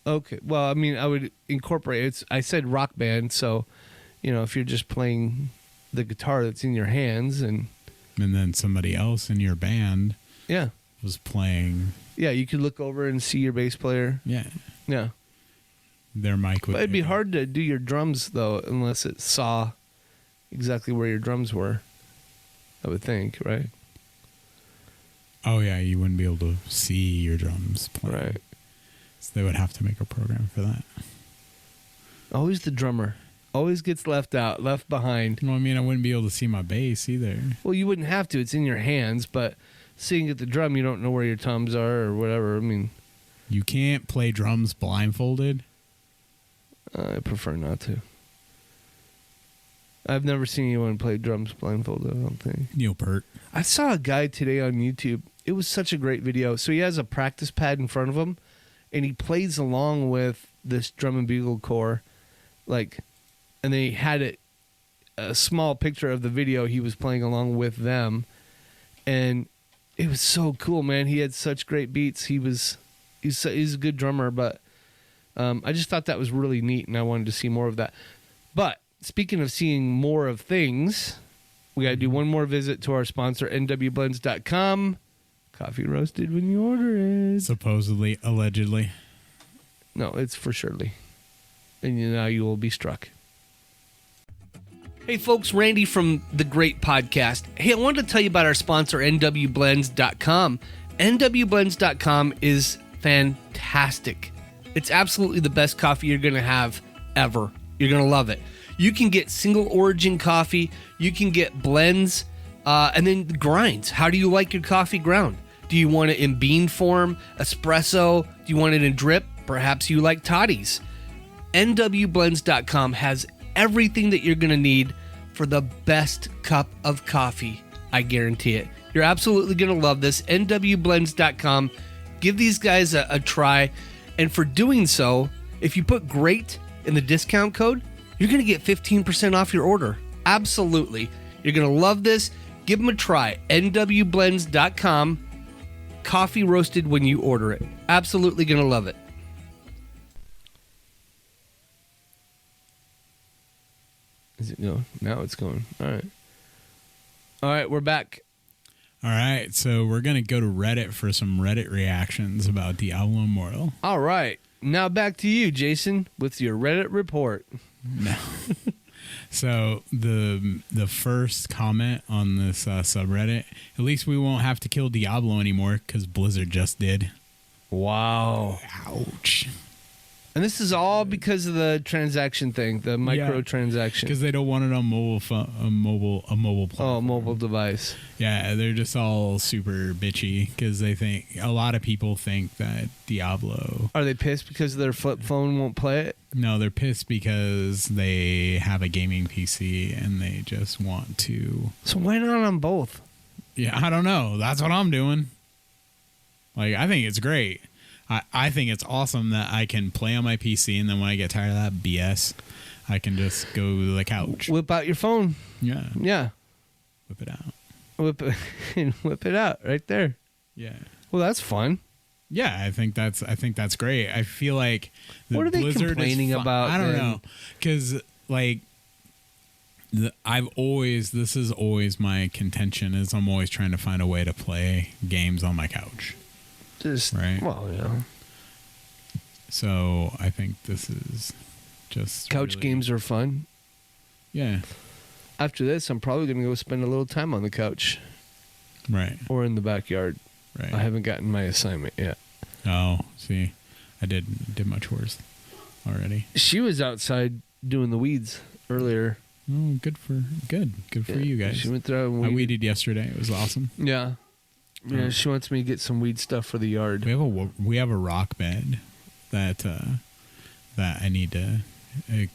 Okay. Well, I mean, I would incorporate. I said rock band, so if you're just playing the guitar that's in your hands, and then somebody else in your band yeah, was playing. yeah, you could look over and see your bass player. Yeah. Yeah. Their mic would. But it'd be pick up. hard to do your drums though, unless it saw exactly where your drums were. I would think, right? Oh yeah, you wouldn't be able to see your drums playing. Right. So they would have to make a program for that. Always the drummer. Always gets left out, left behind. Well, I mean, I wouldn't be able to see my bass either. Well, you wouldn't have to. It's in your hands, but seeing at the drum, you don't know where your toms are or whatever. I mean, You can't play drums blindfolded. I prefer not to. I've never seen anyone play drums blindfolded, I don't think. Neil Peart. I saw a guy today on YouTube. It was such a great video. So he has a practice pad in front of him, and he plays along with this drum and bugle corps, and they had a small picture of the video he was playing along with them, and it was so cool, man. He had such great beats. He's a good drummer, but I just thought that was really neat, and I wanted to see more of that. But speaking of seeing more of things, we got to do one more visit to our sponsor, nwblends.com. Coffee roasted when you order it. Supposedly, allegedly. No, it's for surely. And now you will be struck. Hey folks, Randy from The Great Podcast. Hey, I wanted to tell you about our sponsor, nwblends.com. nwblends.com is fantastic. It's absolutely the best coffee you're going to have ever. You're going to love it. You can get single origin coffee. You can get blends and then grinds. How do you like your coffee ground? Do you want it in bean form, espresso? Do you want it in drip? Perhaps you like toddies. nwblends.com has everything that you're going to need for the best cup of coffee. I guarantee it. You're absolutely going to love this. nwblends.com. Give these guys a try. And for doing so, if you put GREAT in the discount code, you're going to get 15% off your order. Absolutely. You're going to love this. Give them a try. nwblends.com. Coffee roasted when you order it. Absolutely going to love it. Is it going? Now it's going. All right. All right, we're back. All right, so we're going to go to Reddit for some Reddit reactions about Diablo Immortal. All right. Now back to you, Jason, with your Reddit report. No. So the first comment on this subreddit, at least we won't have to kill Diablo anymore because Blizzard just did. Wow. Ouch. And this is all because of the transaction thing, the microtransaction. Because they don't want it on a mobile platform. Oh, mobile device. Yeah, they're just all super bitchy because they think a lot of people think that Diablo. Are they pissed because their flip phone won't play it? No, they're pissed because they have a gaming PC and they just want to. So why not on both? Yeah, I don't know. That's what I'm doing. Like, I think it's great. I think it's awesome that I can play on my PC, and then when I get tired of that BS, I can just go to the couch. Whip out your phone. Yeah. Yeah. Whip it out. Whip it out right there. Yeah. Well, that's fun. Yeah, I think that's great. I feel like What are they Blizzard complaining about? I don't then? know, because like this is always my contention is I'm always trying to find a way to play games on my couch. Just Right. Well, yeah. So I think this is just Couch really- games are fun. Yeah. After this, I'm probably going to go spend a little time on the couch Right. or in the backyard. Right. I haven't gotten my assignment yet. Oh, see, I did much worse already. She was outside doing the weeds earlier. Oh, good for you guys. She went through and I weeded yesterday. It was awesome. Yeah. Yeah, Oh. she wants me to get some weed stuff for the yard. We have a rock bed that I need to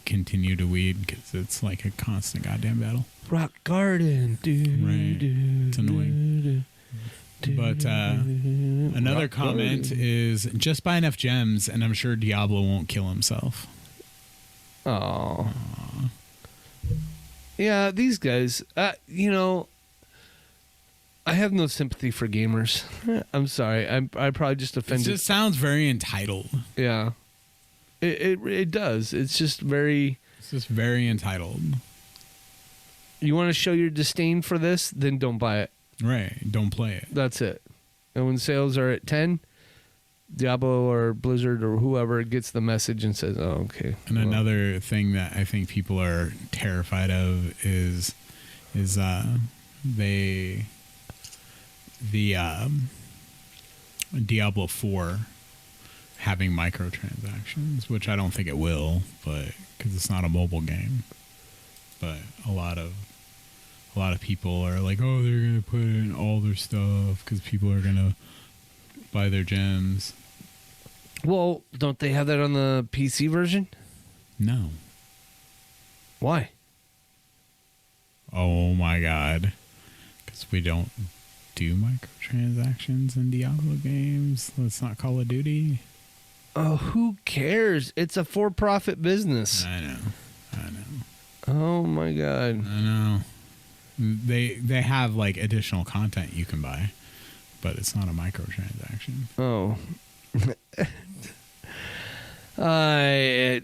continue to weed because it's like a constant goddamn battle. Rock garden, dude. Right. It's annoying. But another Rock comment garden. is just buy enough gems, and I'm sure Diablo won't kill himself. Oh. Yeah, these guys, I have no sympathy for gamers. I'm sorry. I probably just It offended. just sounds very entitled. Yeah. It does. It's just very. It's just very entitled. You want to show your disdain for this? Then don't buy it. Right. Don't play it. That's it. And when sales are at 10, Diablo or Blizzard or whoever gets the message and says, "Oh, okay." And another thing that I think people are terrified of is Diablo 4 having microtransactions, which I don't think it will, but because it's not a mobile game. But a lot of people are like, oh, they're gonna put in all their stuff because people are gonna buy their gems. Well, don't they have that on the PC version? No. Why? Oh my god. Because we don't do microtransactions in Diablo games. That's not Call of Duty. Oh, who cares? It's a for-profit business. I know. Oh my god. I know. They have like additional content you can buy, but it's not a microtransaction. Oh.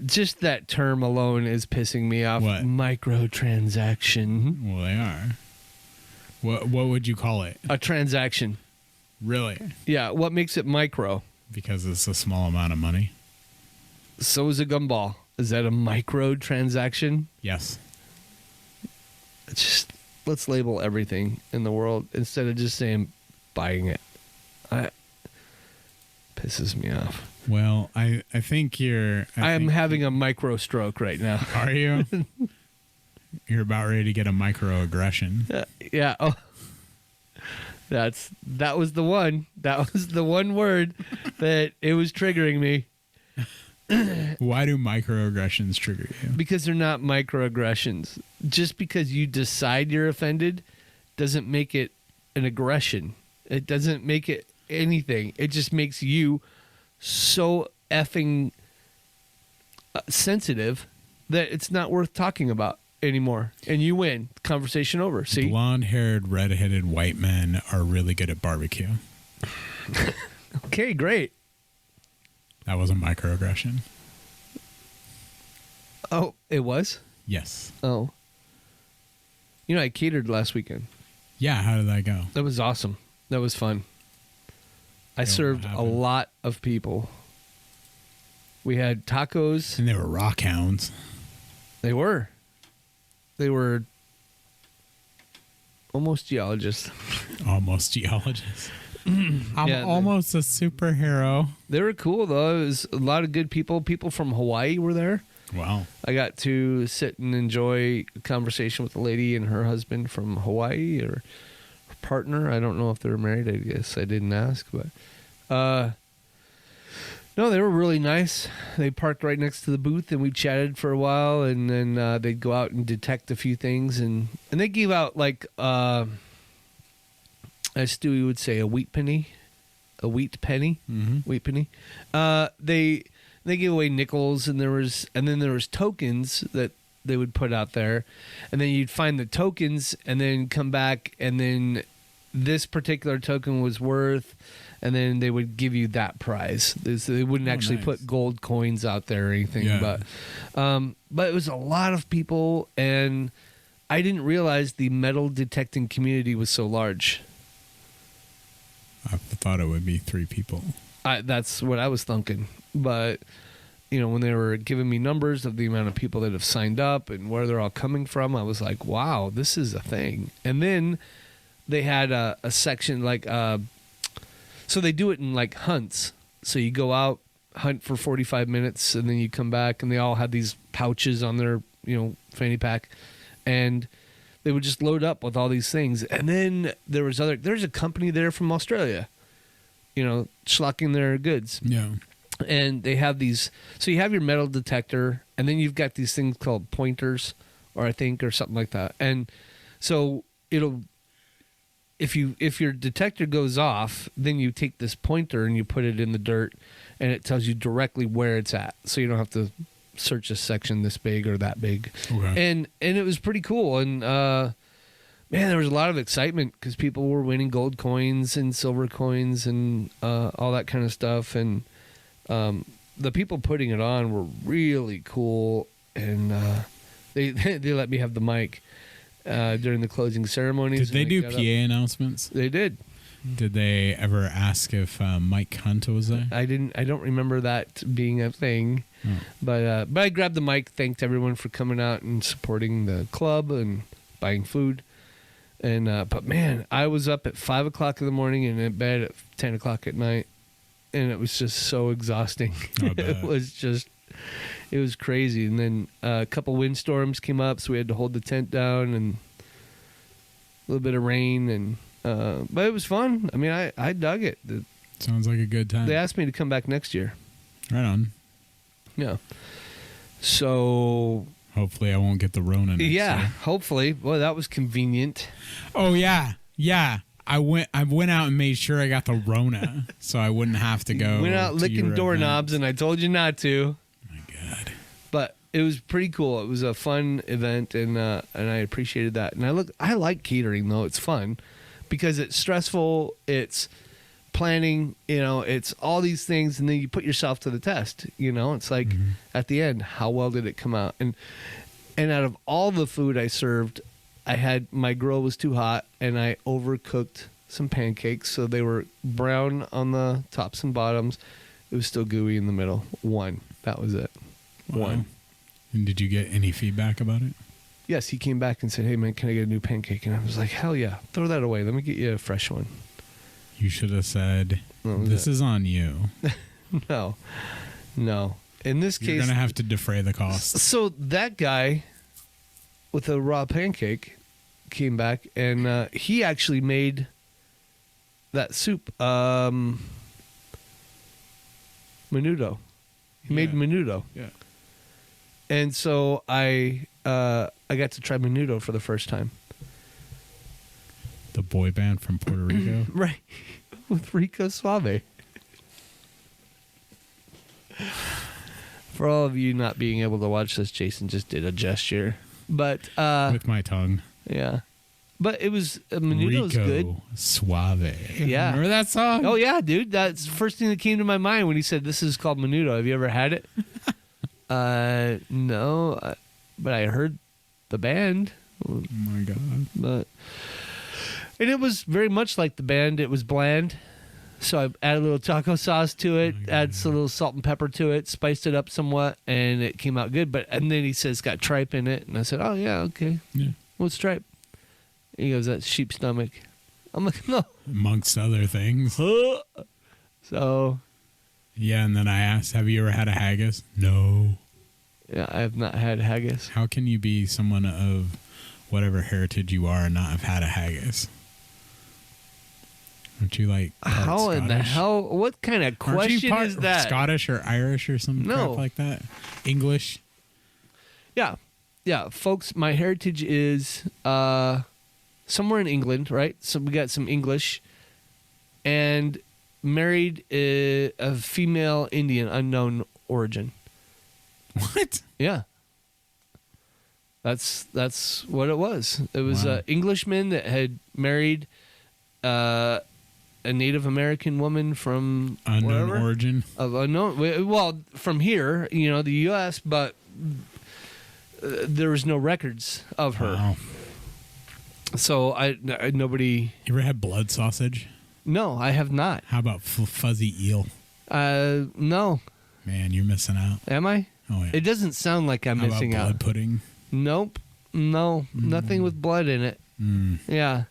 Just that term alone is pissing me off. What? Microtransaction. Well, they are. What would you call it? A transaction. Really? Yeah. What makes it micro? Because it's a small amount of money. So is a gumball. Is that a microtransaction? Yes. Just let's label everything in the world instead of just saying buying it. Pisses me off. Well, I think you're... I am having a micro stroke right now. Are you? You're about ready to get a microaggression. Yeah. Oh, that was the one. That was the one word that it was triggering me. Why do microaggressions trigger you? Because they're not microaggressions. Just because you decide you're offended doesn't make it an aggression. It doesn't make it anything. It just makes you so effing sensitive that it's not worth talking about anymore. And you win. Conversation over. See? Blonde-haired, red-headed white men are really good at barbecue. Okay, great. That was a microaggression. Oh, it was? Yes. Oh. You know, I catered last weekend. Yeah, how did that go? That was awesome. That was fun. I served a lot of people. We had tacos. And they were rock hounds. They were. They were almost geologists. Almost geologists. I'm Yeah, almost a superhero. They were cool, though. It was a lot of good people. People from Hawaii were there. Wow. I got to sit and enjoy a conversation with a lady and her husband from Hawaii, or her partner. I don't know if they were married. I guess I didn't ask, but no, they were really nice. They parked right next to the booth, and we chatted for a while, and then they'd go out and detect a few things, and they gave out like as Stewie would say, a wheat penny. Wheat penny. They gave away nickels, and then there was tokens that they would put out there, and then you'd find the tokens, and then come back, and then this particular token was worth, and then they would give you that prize. They wouldn't actually nice. put gold coins out there or anything, Yeah. but it was a lot of people, and I didn't realize the metal detecting community was so large. I thought it would be 3 people. That's what I was thinking. But, when they were giving me numbers of the amount of people that have signed up and where they're all coming from, I was like, wow, this is a thing. And then they had a section like, so they do it in like hunts. So you go out, hunt for 45 minutes, and then you come back, and they all had these pouches on their, fanny pack. And they would just load up with all these things. And then there's a company there from Australia, schlocking their goods. Yeah. And they have these, so you have your metal detector, and then you've got these things called pointers, or something like that. And so if your detector goes off, then you take this pointer and you put it in the dirt, and it tells you directly where it's at. So you don't have to search a section this big or that big. Okay. And it was pretty cool. And man, there was a lot of excitement because people were winning gold coins and silver coins and all that kind of stuff. And the people putting it on were really cool. And they let me have the mic during the closing ceremonies. Did they do PA announcements? They did. Did they ever ask if Mike Hunt was there? I don't remember that being a thing. But I grabbed the mic, thanked everyone for coming out and supporting the club and buying food. And but man, I was up at 5 o'clock in the morning and in bed at 10 o'clock at night, and it was just so exhausting. It was crazy. And then a couple windstorms came up, so we had to hold the tent down, and a little bit of rain, and but it was fun. I mean, I dug it. Sounds like a good time. They asked me to come back next year. Right on. Yeah. So hopefully I won't get the Rona next year. Hopefully. Well, that was convenient. Oh yeah. I went out and made sure I got the Rona, so I wouldn't have to go. Went out licking doorknobs, and I told you not to. Oh my God. But it was pretty cool. It was a fun event, and I appreciated that. And I like catering though. It's fun because it's stressful. It's planning, it's all these things, and then you put yourself to the test. It's like at the end, how well did it come out? And out of all the food I served, my grill was too hot, and I overcooked some pancakes, so they were brown on the tops and bottoms. It was still gooey in the middle. That was it. Wow. One. And did you get any feedback about it? Yes, he came back and said, "Hey man, can I get a new pancake?" And I was like, "Hell yeah, throw that away. Let me get you a fresh one." You should have said, "This is on you." No. In this case, you're gonna have to defray the costs. So that guy with a raw pancake came back, and he actually made that soup, menudo. He made menudo. Yeah. And so I got to try menudo for the first time. The boy band from Puerto Rico. Right. With Rico Suave. For all of you not being able to watch this, Jason just did a gesture. But with my tongue. Yeah. But it was menudo's Rico good. Suave. Yeah. Remember that song? Oh yeah, dude. That's the first thing that came to my mind when he said this is called menudo. Have you ever had it? No, but I heard the band. Oh my God. And it was very much like the band. It was bland. So I added a little taco sauce to it, added some little salt and pepper to it, spiced it up somewhat, and it came out good. And then he says it's got tripe in it. And I said, oh, yeah, okay. Yeah. What's tripe? He goes, that's sheep stomach. I'm like, no. Amongst other things. So. Yeah, and then I asked, have you ever had a haggis? No. Yeah, I have not had haggis. How can you be someone of whatever heritage you are and not have had a haggis? Aren't you like how Scottish? In the hell? What kind of question is that? Scottish or Irish or some crap like that? English? Yeah. Yeah, folks, my heritage is somewhere in England, right? So we got some English, and married a female Indian, unknown origin. What? Yeah. That's what it was. It was Wow. an Englishman that had married a Native American woman from Unknown wherever. origin? Of unknown, well, from here, the U.S., but there was no records of her. Wow. So I nobody. You ever had blood sausage? No, I have not. How about fuzzy eel? No. Man, you're missing out. Am I? Oh, yeah. It doesn't sound like I'm How about missing blood out. pudding? Nope. No, nothing with blood in it. Yeah.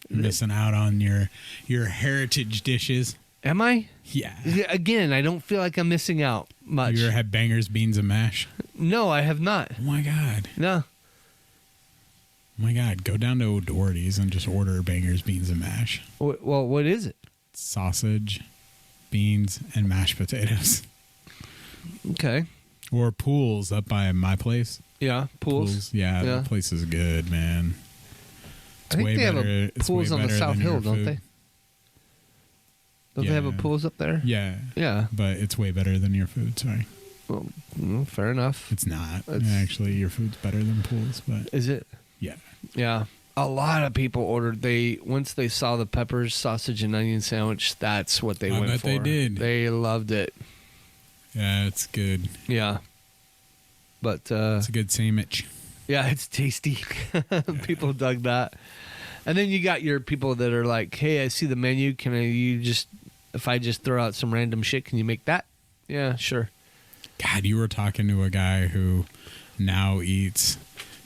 You're missing out on your heritage dishes. Am I? Yeah. Again, I don't feel like I'm missing out much. You ever had bangers, beans, and mash? No, I have not. Oh, my God. No. Oh, my God. Go down to O'Doherty's and just order bangers, beans, and mash. Well, what is it? Sausage, beans, and mashed potatoes. Okay. Or Pools up by my place. Yeah, pools. Yeah, Yeah. that place is good, man. It's I think way they have better. a It's pools way on the better South than Hill, your don't food. they? Don't they have a Yeah. pools up there? Yeah. Yeah. But it's way better than your food. Sorry. Well, fair enough. It's not. It's- Actually, your food's better than Pools, but Is it? yeah. Yeah. A lot of people ordered. Once they saw the peppers, sausage, and onion sandwich, that's what they went bet for. they did. They loved it. Yeah, it's good. Yeah. But It's a good sandwich. yeah, it's tasty. People dug that. And then you got your people that are like, "Hey, I see the menu. If I just throw out some random shit, can you make that?" Yeah, sure. God, you were talking to a guy who now eats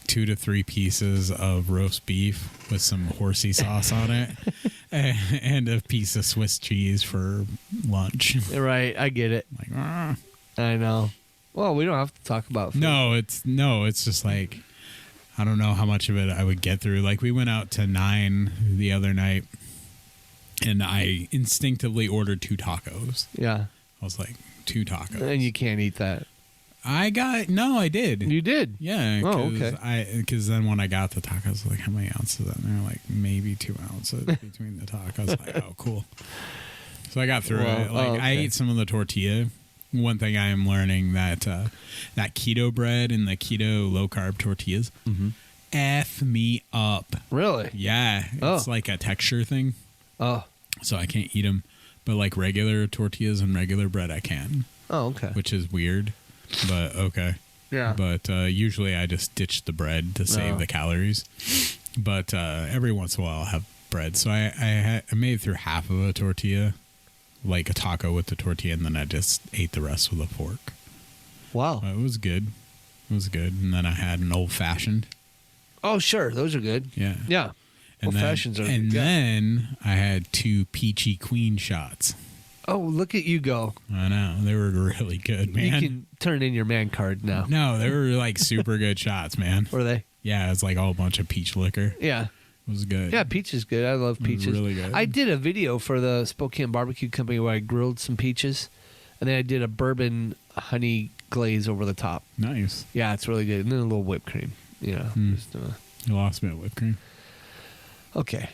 2 to 3 pieces of roast beef with some horsey sauce on it and a piece of Swiss cheese for lunch. Right, I get it. Like, ah. I know. Well, we don't have to talk about food. It's just like, I don't know how much of it I would get through. Like, we went out to 9 the other night, and I instinctively ordered 2 tacos. Yeah. I was like, 2 tacos. And you can't eat that. I did. You did? Yeah. Oh, okay. Because then when I got the tacos, I was like, how many ounces? And they're like, maybe 2 ounces between the tacos. Like, oh, cool. So I got through it. Like, I ate some of the tortilla. One thing I am learning that that keto bread and the keto low carb tortillas F me up. Really? Yeah. It's like a texture thing. Oh. So I can't eat them. But like regular tortillas and regular bread, I can. Oh, okay. Which is weird. But okay. Yeah. But usually I just ditch the bread to save the calories. But every once in a while I'll have bread. So I made it through half of a tortilla, like a taco with the tortilla, and then I just ate the rest with a fork. Wow. It was good. It was good. And then I had an old fashioned. Oh, sure. Those are good. Yeah. Yeah. And Old fashions are And good. then I had 2 peachy queen shots. Oh, look at you go. I know. They were really good, man. You can turn in your man card now. No, they were like super good shots, man. Were they? Yeah, it's like all a bunch of peach liquor. Yeah. It was good. Yeah, peach is good. I love peaches. Really good. I did a video for the Spokane Barbecue Company where I grilled some peaches, and then I did a bourbon honey glaze over the top. Nice. Yeah, it's really good. And then a little whipped cream. You know. Just, You lost me at whipped cream. okay.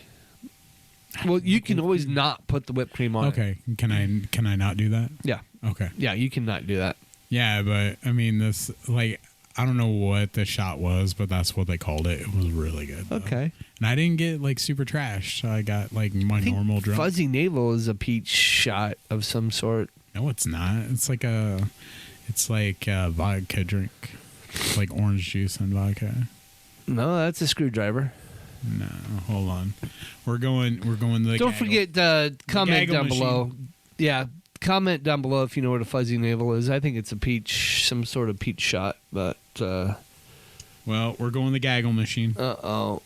Well, you can always not put the whipped cream on. Okay. Can I not do that? Yeah. Okay. Yeah, you cannot do that. Yeah, but I mean this like I don't know what the shot was, but that's what they called it. It was really good. Though. Okay. And I didn't get like super trash, so I got like my I think normal drunk. Fuzzy Navel is a peach shot of some sort. No, it's not. It's like a vodka drink. It's like orange juice and vodka. No, that's a screwdriver. No, hold on. We're going to the Don't forget to comment gaggle down machine. below. Yeah, comment down below if you know what a Fuzzy Navel is. I think it's a peach, some sort of peach shot, but Well, we're going the gaggle machine. uh-oh.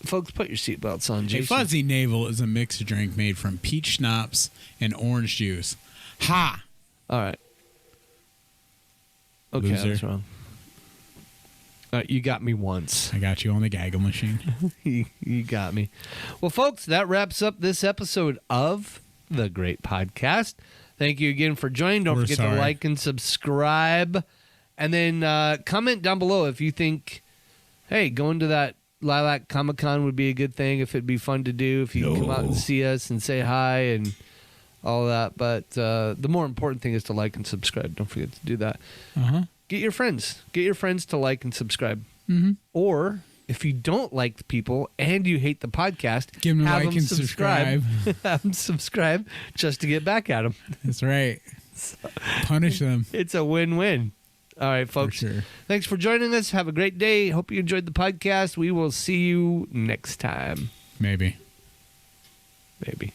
Folks, put your seatbelts on, A Jason. fuzzy navel is a mixed drink made from peach schnapps and orange juice. Ha! All right. Okay, Loser. that's wrong. All right, you got me once. I got you on the gaggle machine. You got me. Well, folks, that wraps up this episode of The Great Podcast. Thank you again for joining. Don't We're forget sorry. to like and subscribe. And then comment down below if you think, hey, going to that Lilac Comic Con would be a good thing, if it'd be fun to do, if you come out and see us and say hi and all that. But the more important thing is to like and subscribe. Don't forget to do that. Uh-huh. Get your friends. Get your friends to like and subscribe. Mm-hmm. Or if you don't like the people and you hate the podcast, Give them a have like and subscribe. Have them subscribe just to get back at them. That's right. Punish them. It's a win-win. All right, folks. For sure. Thanks for joining us. Have a great day. Hope you enjoyed the podcast. We will see you next time. Maybe. Maybe.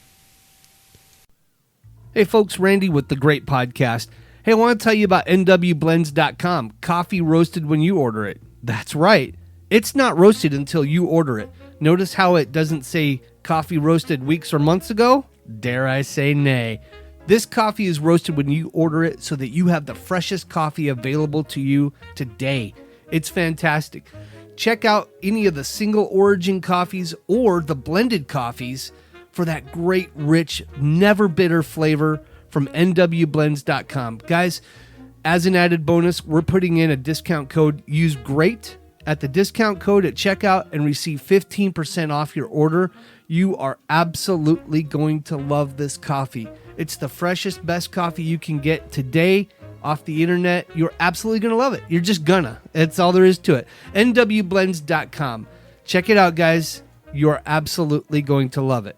Hey, folks. Randy with The Great Podcast. Hey, I want to tell you about nwblends.com. Coffee roasted when you order it. That's right. It's not roasted until you order it. Notice how it doesn't say coffee roasted weeks or months ago? Dare I say nay. This coffee is roasted when you order it so that you have the freshest coffee available to you today. It's fantastic. Check out any of the single origin coffees or the blended coffees for that great, rich, never bitter flavor from nwblends.com. Guys, as an added bonus, we're putting in a discount code. Use GREAT at the discount code at checkout and receive 15% off your order. You are absolutely going to love this coffee. It's the freshest, best coffee you can get today off the internet. You're absolutely going to love it. You're just gonna. That's all there is to it. nwblends.com. Check it out, guys. You're absolutely going to love it.